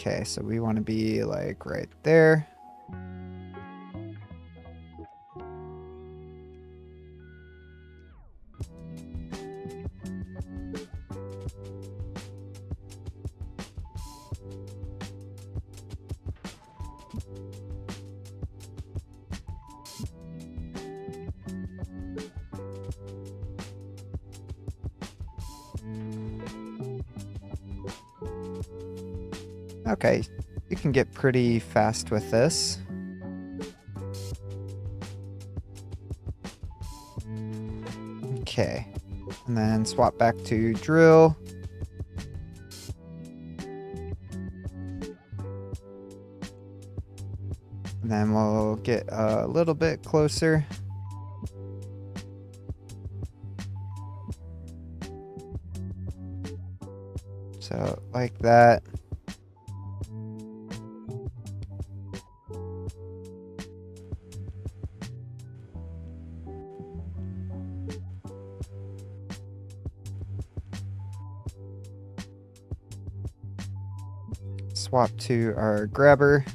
Okay, so we want to be like right there. Okay, you can get pretty fast with this. Okay, and then swap back to drill. And then we'll get a little bit closer. So like that. Swap to our grabber.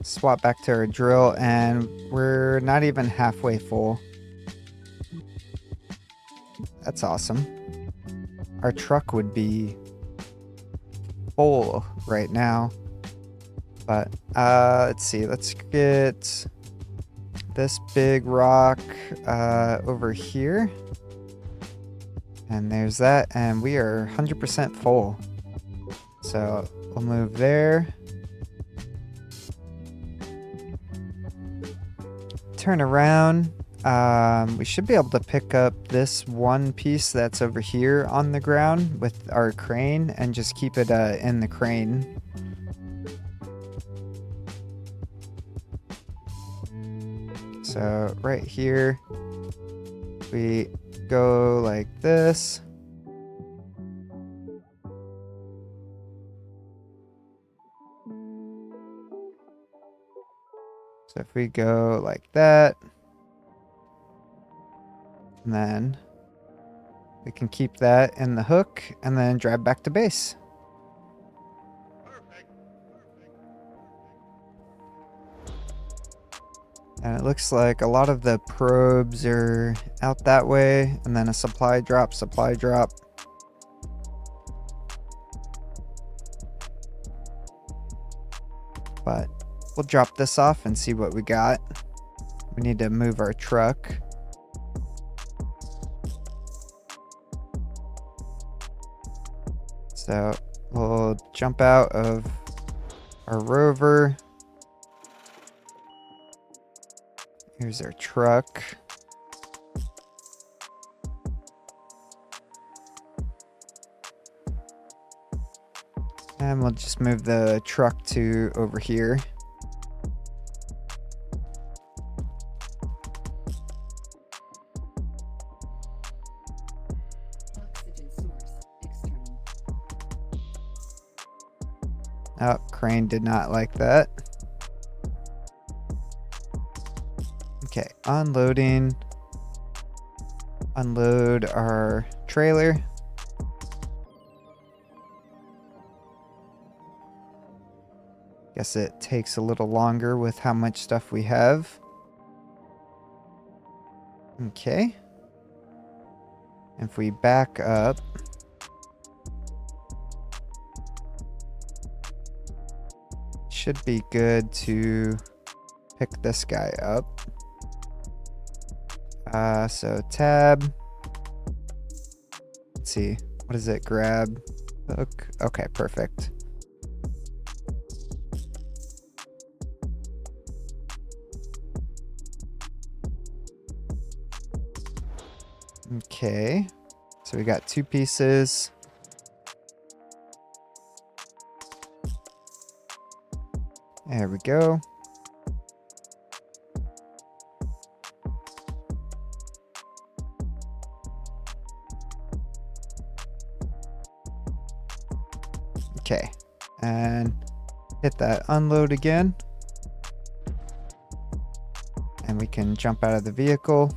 Swap back to our drill, and we're not even halfway full. That's awesome. Our truck would be full right now. But let's see, let's get this big rock over here. And there's that, and we are 100% full. So we'll move there. Turn around. We should be able to pick up this one piece that's over here on the ground with our crane and just keep it in the crane. So right here, we go like this. So if we go like that, and then we can keep that in the hook and then drive back to base. And it looks like a lot of the probes are out that way, and then a supply drop. But we'll drop this off and see what we got. We need to move our truck. So we'll jump out of our Rover. Here's our truck. And we'll just move the truck to over here. Oxygen source external. Oh, crane did not like that. Okay, unloading. Unload our trailer. Guess it takes a little longer with how much stuff we have. Okay. If we back up, should be good to pick this guy up. So tab. Let's see. What is it? Grab. Hook. Okay, perfect. Okay. So we got 2 pieces. There we go. Okay, and hit that unload again. And we can jump out of the vehicle.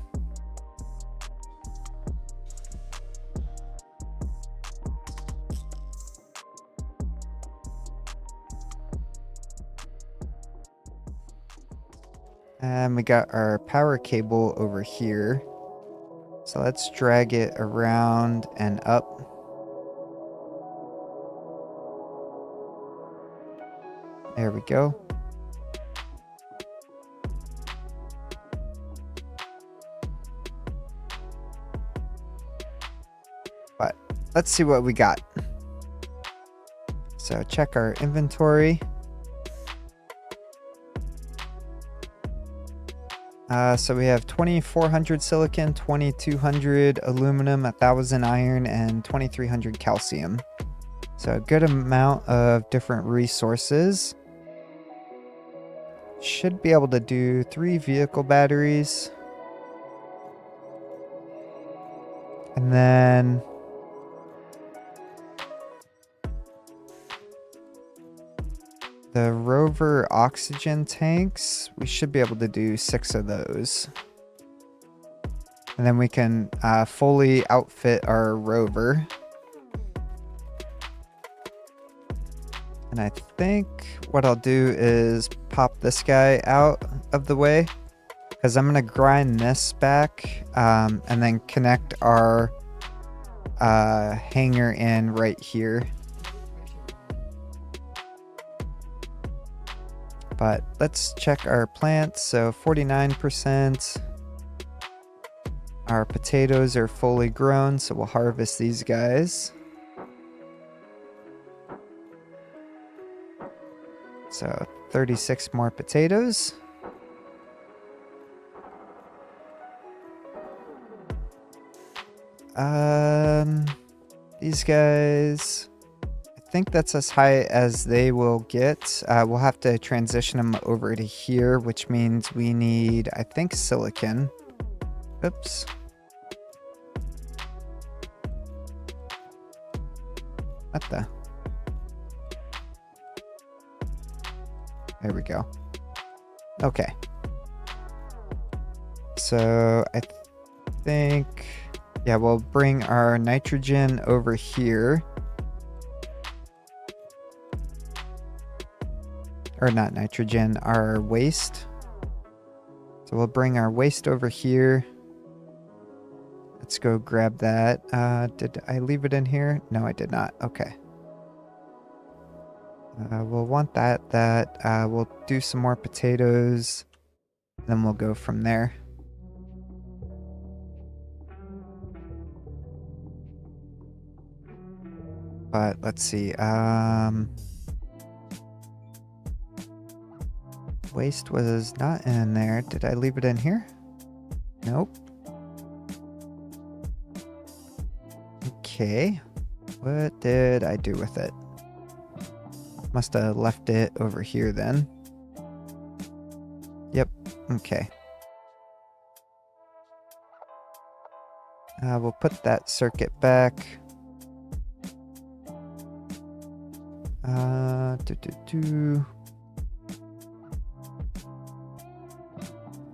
And we got our power cable over here. So let's drag it around and up. There we go. But let's see what we got. So check our inventory. So we have 2,400 silicon, 2,200 aluminum, 1,000 iron, and 2,300 calcium. So a good amount of different resources. Should be able to do 3 vehicle batteries. And then the Rover oxygen tanks, we should be able to do 6 of those. And then we can fully outfit our Rover. And I think what I'll do is pop this guy out of the way, because I'm going to grind this back and then connect our hanger in right here. But let's check our plants. So 49%. Our potatoes are fully grown, so we'll harvest these guys. So 36 more potatoes. These guys, I think that's as high as they will get. We'll have to transition them over to here, which means we need, I think, silicon. Oops. What the? There we go. Okay. So I think, yeah, we'll bring our nitrogen over here. Or not nitrogen, our waste. So we'll bring our waste over here. Let's go grab that. Did I leave it in here? No, I did not. Okay. We'll want that. We'll do some more potatoes. Then we'll go from there. But let's see. Waste was not in there. Did I leave it in here? Nope. Okay. What did I do with it? Must have left it over here then. Yep. Okay. We'll put that circuit back.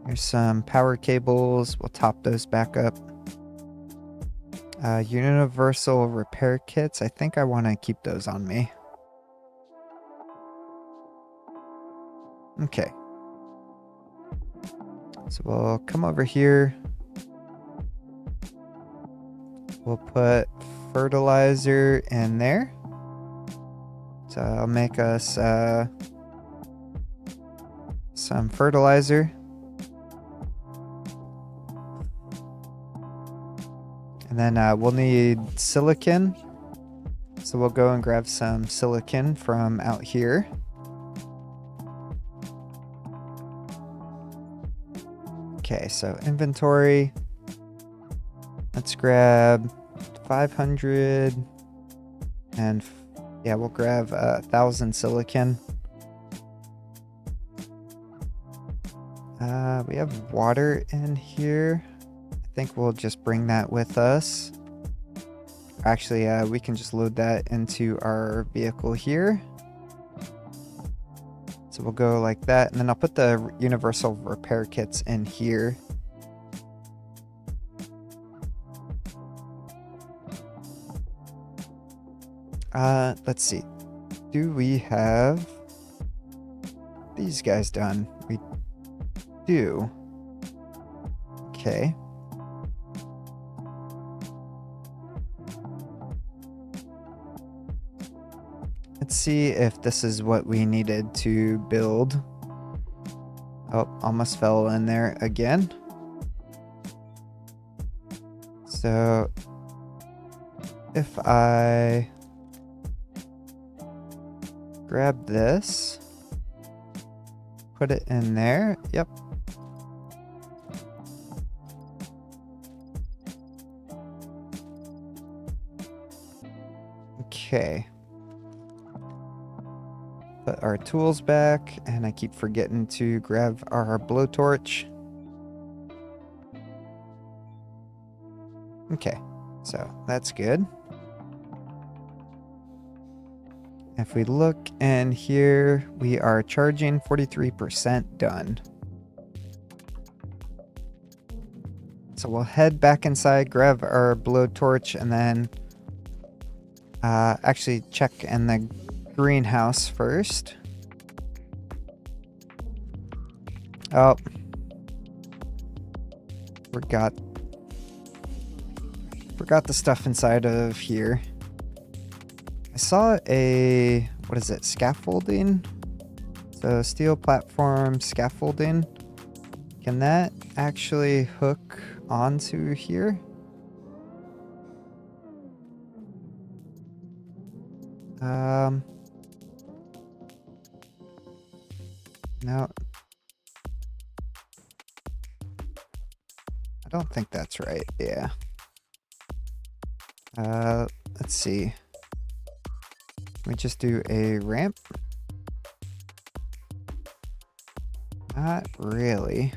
Here's some power cables. We'll top those back up. Universal repair kits. I think I want to keep those on me. Okay. So we'll come over here. We'll put fertilizer in there. So I'll make us some fertilizer. And then we'll need silicon. So we'll go and grab some silicon from out here. Okay, so inventory. Let's grab 500 and yeah, we'll grab 1,000 silicon. We have water in here. I think we'll just bring that with us. Actually, we can just load that into our vehicle here. So we'll go like that, and then I'll put the universal repair kits in here. Let's see. Do we have these guys done? We do. Okay. Let's see if this is what we needed to build. Oh, almost fell in there again. So if I grab this, put it in there. Yep. Okay. Put our tools back, and I keep forgetting to grab our blowtorch. Okay, so that's good. If we look in here, we are charging 43% done. So we'll head back inside, grab our blowtorch, and then actually check in the greenhouse first. Oh, forgot the stuff inside of here. I saw a, what is it, scaffolding? So steel platform scaffolding. Can that actually hook onto here? No. I don't think that's right. Yeah. Let's see. We just do a ramp. Not really.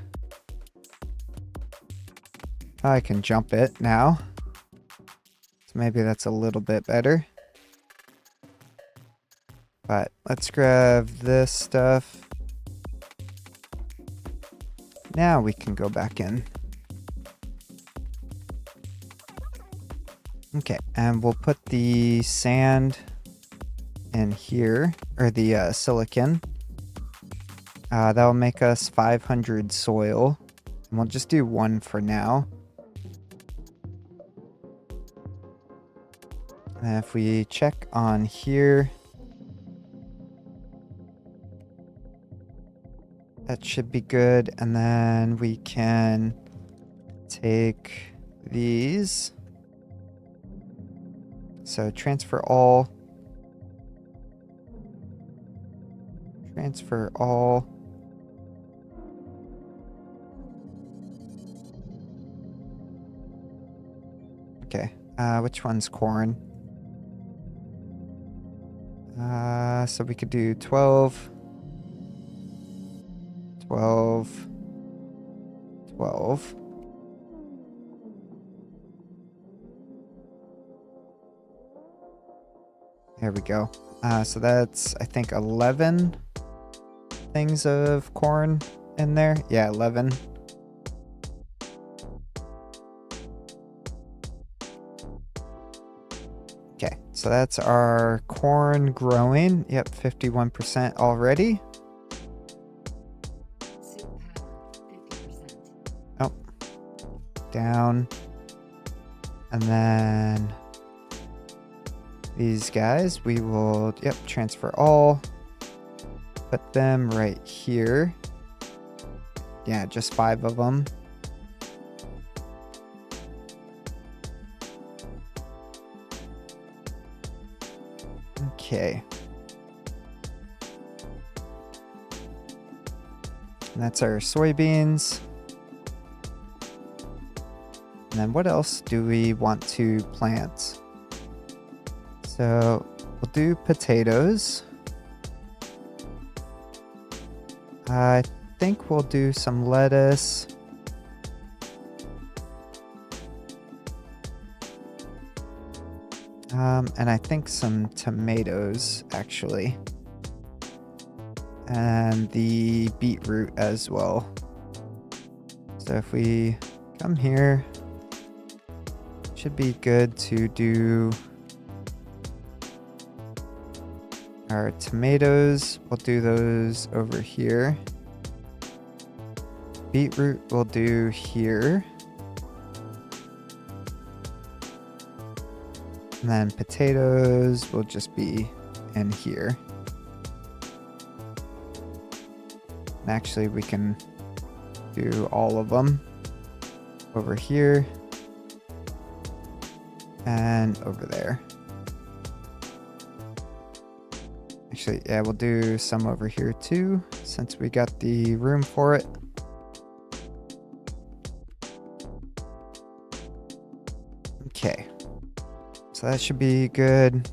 I can jump it now. So maybe that's a little bit better. But let's grab this stuff. Now we can go back in. Okay, and we'll put the sand in here, or the silicon. That'll make us 500 soil. And we'll just do one for now. And if we check on here, that should be good. And then we can take these. So transfer all. Transfer all. Okay, which one's corn? So we could do 12, 12, 12. There we go. So that's, I think, 11 things of corn in there. Yeah, 11. Okay, so that's our corn growing. Yep, 51% already. Oh, down. And then these guys, we will, yep, transfer all. Put them right here. Yeah, just 5 of them. Okay. And that's our soybeans. And then what else do we want to plant? So we'll do potatoes. I think we'll do some lettuce. And I think some tomatoes, actually. and the beetroot as well. So if we come here, should be good to do our tomatoes. We'll do those over here. Beetroot we'll do here. And then potatoes will just be in here. And actually we can do all of them over here and over there. Actually, yeah, we'll do some over here too, since we got the room for it. Okay, so that should be good.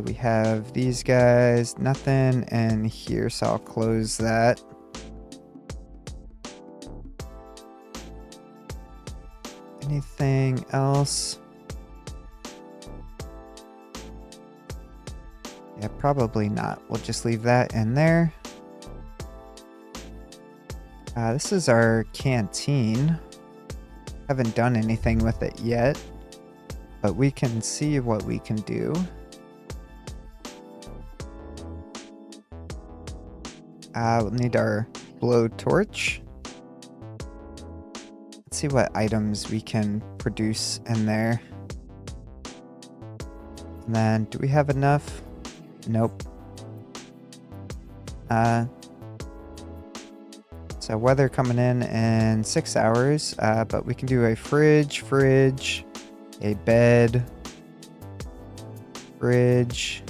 We have these guys, nothing in here, so I'll close that. Anything else? Yeah, probably not. We'll just leave that in there. This is our canteen. Haven't done anything with it yet, but we can see what we can do. We'll need our blowtorch. Let's see what items we can produce in there. And then, do we have enough? Nope. So weather coming in 6 hours, but we can do a fridge, a bed, fridge,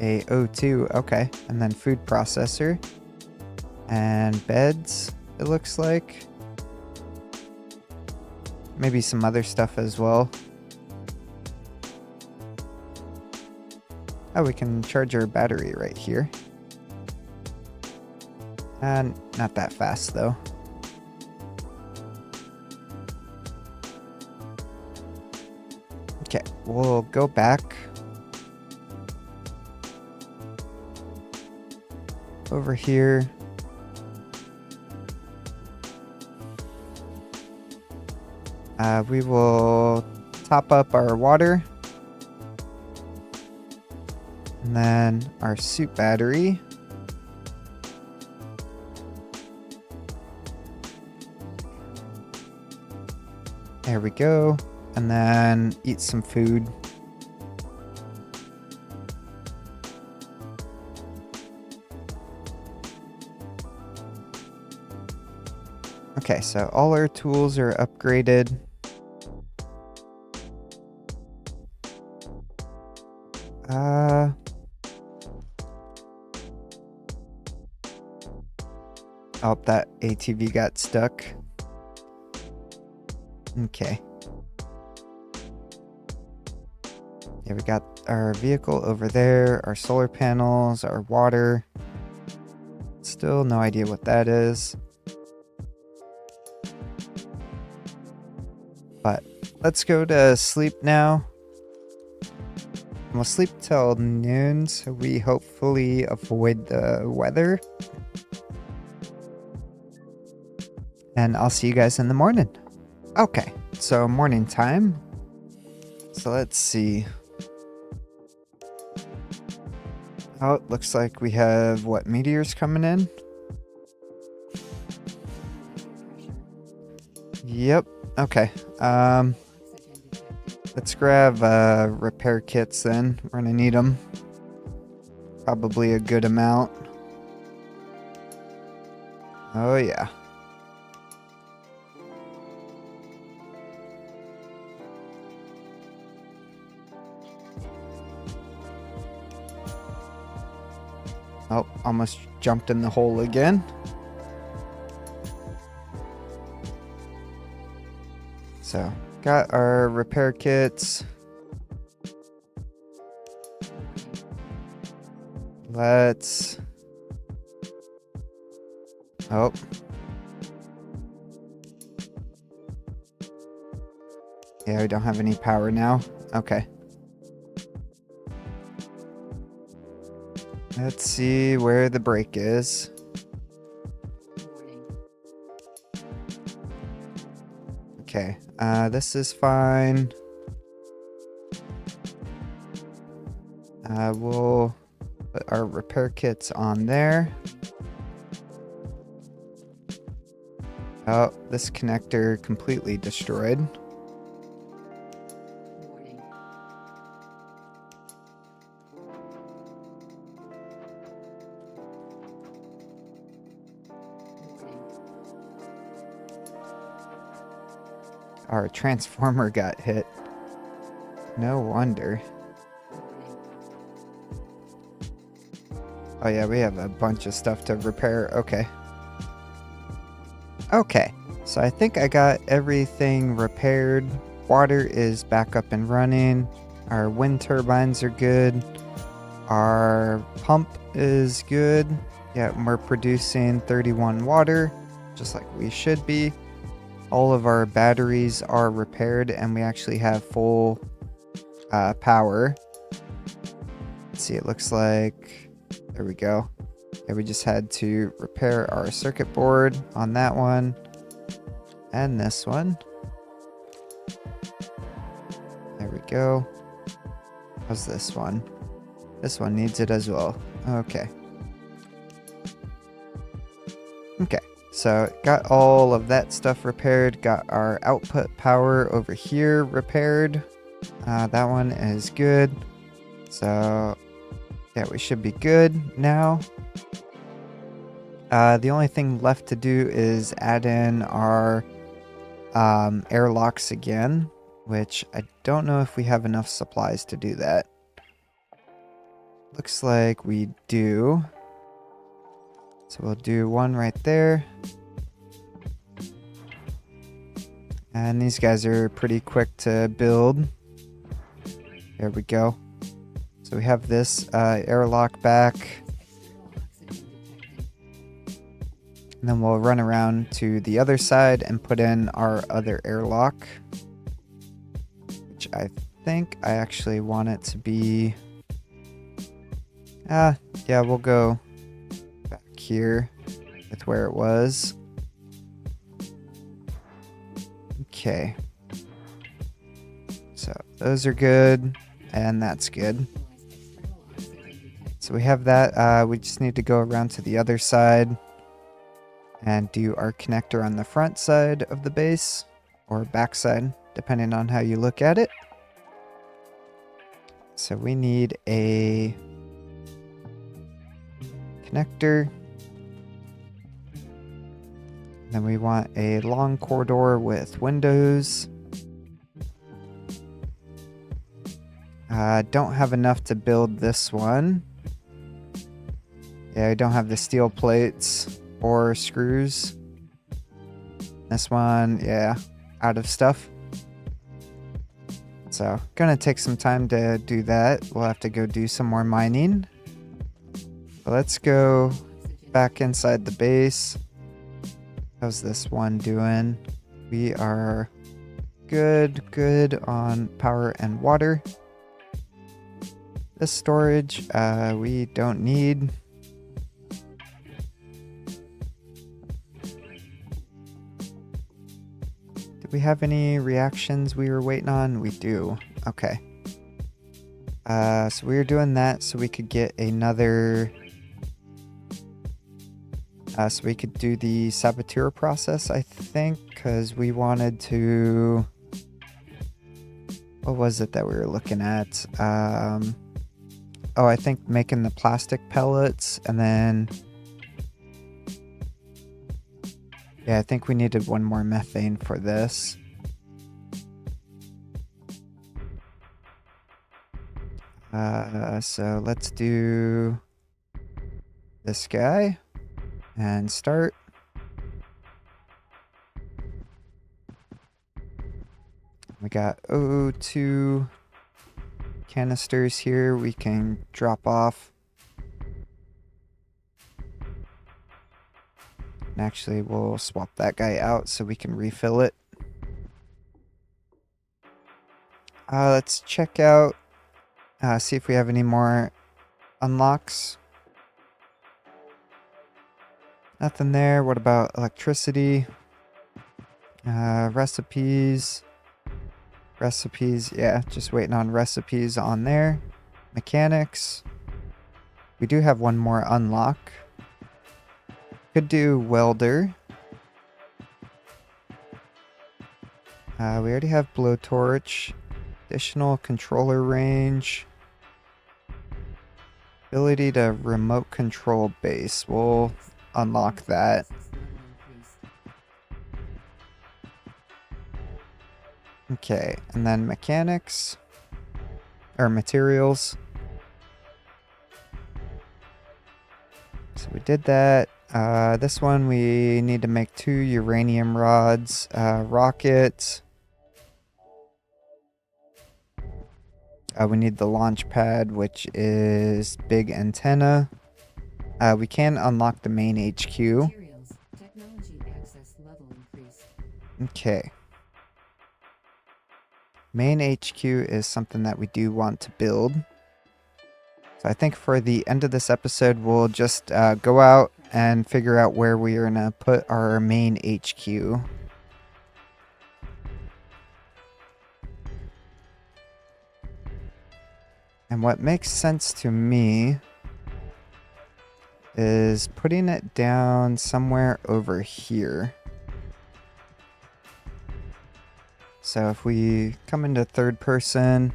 a O2, okay, and then food processor, and beds, it looks like. Maybe some other stuff as well. Oh, we can charge our battery right here. And not that fast though. Okay, we'll go back over here. We will top up our water. And then our suit battery. There we go. And then eat some food. Okay, so all our tools are upgraded. Oh, that ATV got stuck. Okay. Yeah, we got our vehicle over there, our solar panels, our water. Still no idea what that is. But let's go to sleep now. We'll sleep till noon, so we hopefully avoid the weather. And I'll see you guys in the morning. Okay, so morning time. So let's see. Oh, it looks like we have, what, meteors coming in? Yep, okay. Let's grab repair kits then. We're gonna need them. Probably a good amount. Oh yeah. Oh, almost jumped in the hole again. So, got our repair kits. Let's... Oh. Yeah, we don't have any power now. Okay. Let's see where the break is. Warning. Okay, this is fine. We'll put our repair kits on there. Oh, this connector completely destroyed. Warning. Warning. Our transformer got hit. No wonder. Warning. Oh yeah, we have a bunch of stuff to repair. Okay. Okay, so I think I got everything repaired. Water is back up and running. Our wind turbines are good. Our pump is good. Yeah, we're producing 31 water, just like we should be. All of our batteries are repaired, and we actually have full power. Let's see, it looks like... There we go. Yeah, we just had to repair our circuit board on that one. And this one. There we go. How's this one? This one needs it as well. Okay. Okay, so got all of that stuff repaired. Got our output power over here repaired. That one is good. So, yeah, we should be good now. The only thing left to do is add in our airlocks again, which I don't know if we have enough supplies to do that. Looks like we do. So we'll do one right there. And these guys are pretty quick to build. There we go. So we have this airlock back. External oxygen detected. And then we'll run around to the other side and put in our other airlock. Which I think I actually want it to be... yeah, we'll go back here with where it was. Okay. So those are good, and that's good. External oxygen detected. So we have that. We just need to go around to the other side and do our connector on the front side of the base, or back side, depending on how you look at it. So we need a connector. Then we want a long corridor with windows. Don't have enough to build this one. Yeah, I don't have the steel plates or screws. This one, yeah, out of stuff. So, gonna take some time to do that. We'll have to go do some more mining. But let's go back inside the base. How's this one doing? We are good on power and water. This storage, we don't need. Did we have any reactions we were waiting on? We do. Okay. So we were doing that so we could get another... so we could do the saboteur process, I think, because we wanted to... What was it that we were looking at? Oh, I think making the plastic pellets, and then... Yeah, I think we needed one more methane for this. So let's do this guy and start. We got O2 canisters here we can drop off. And actually, we'll swap that guy out so we can refill it. Let's check out, see if we have any more unlocks. Nothing there. What about electricity? Recipes. Recipes. Yeah, just waiting on recipes on there. Mechanics. We do have one more unlock. Could do welder. We already have blowtorch. Additional controller range. Ability to remote control base. We'll unlock that. Okay, and then mechanics. Or materials. So we did that. This one we need to make 2 uranium rods. Rocket. We need the launch pad, which is big antenna. We can unlock the main HQ. Technology access level increased. Okay. Main HQ is something that we do want to build. So I think for the end of this episode, we'll just go out and figure out where we are going to put our main HQ. And what makes sense to me is putting it down somewhere over here. So if we come into third person,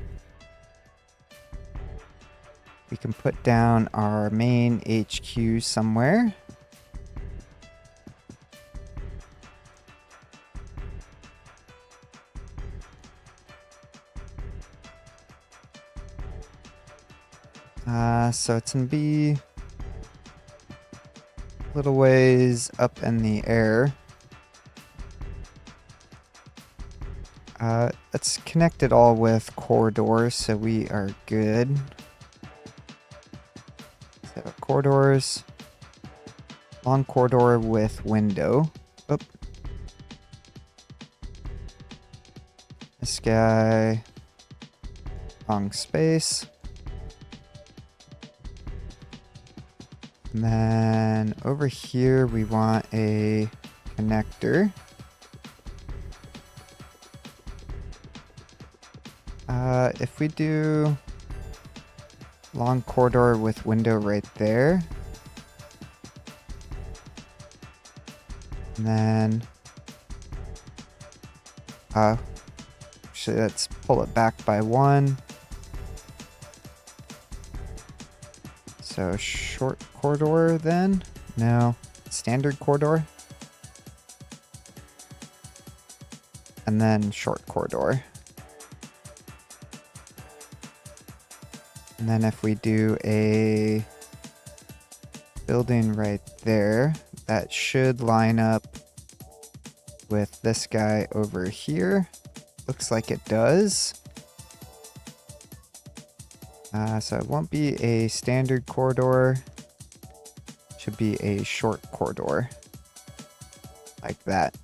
we can put down our main HQ somewhere. So it's going to be a little ways up in the air. Let's connect it all with corridors so we are good. So corridors, long corridor with window. Oop. This guy, wrong space. And then over here we want a connector. If we do long corridor with window right there. And then actually let's pull it back by 1. So short corridor then? No, standard corridor. And then short corridor. And then if we do a building right there, that should line up with this guy over here. Looks like it does. So it won't be a standard corridor. Should be a short corridor. Like that.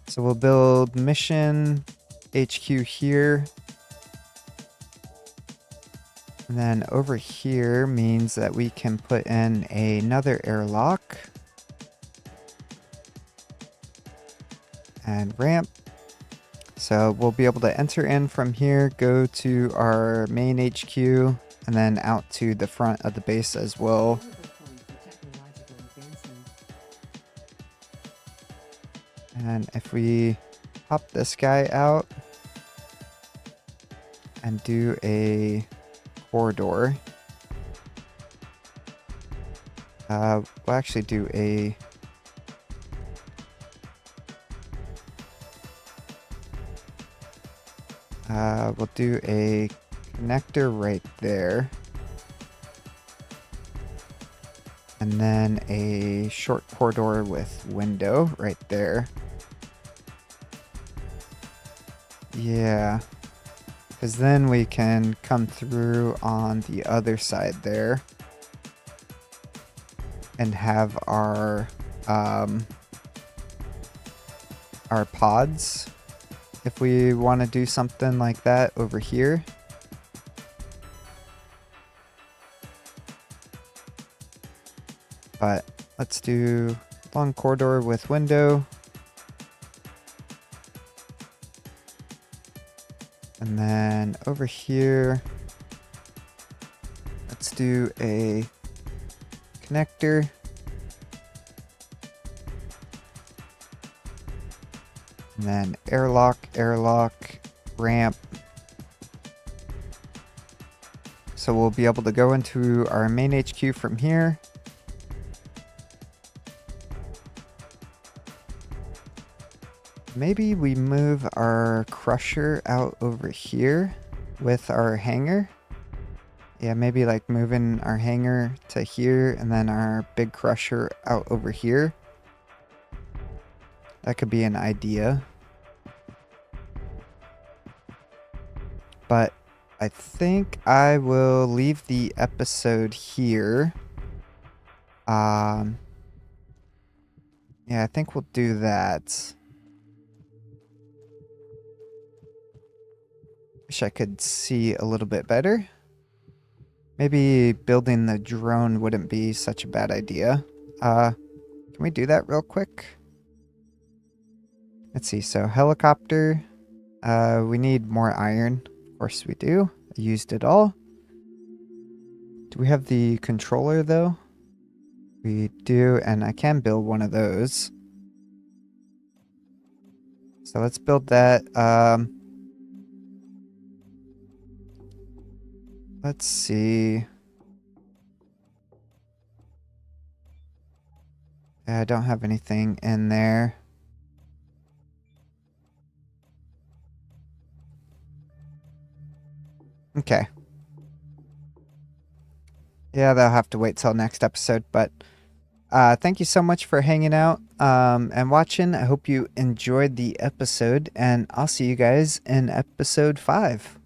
So we'll build mission HQ here. And then over here means that we can put in another airlock. And ramp. So we'll be able to enter in from here, go to our main HQ, and then out to the front of the base as well. And if we pop this guy out and do a corridor, we'll actually do a we'll do a connector right there. And then a short corridor with window right there. Yeah. Because then we can come through on the other side there. And have our pods. If we want to do something like that over here. But Let's do long corridor with window. And then over here, let's do a connector. And then airlock, ramp. So we'll be able to go into our main HQ from here. Maybe we move our crusher out over here with our hangar. Yeah, maybe like moving our hangar to here and then our big crusher out over here. That could be an idea. But I think I will leave the episode here. Yeah, I think we'll do that. Wish I could see a little bit better. Maybe building the drone wouldn't be such a bad idea. Can we do that real quick? Let's see. So helicopter. We need more iron. Of course we do. I used it all. Do we have the controller though? We do, and I can build one of those. So let's build that. Let's see. Yeah, I don't have anything in there. Okay. Yeah, they'll have to wait till next episode, but thank you so much for hanging out and watching. I hope you enjoyed the episode, and I'll see you guys in episode 5.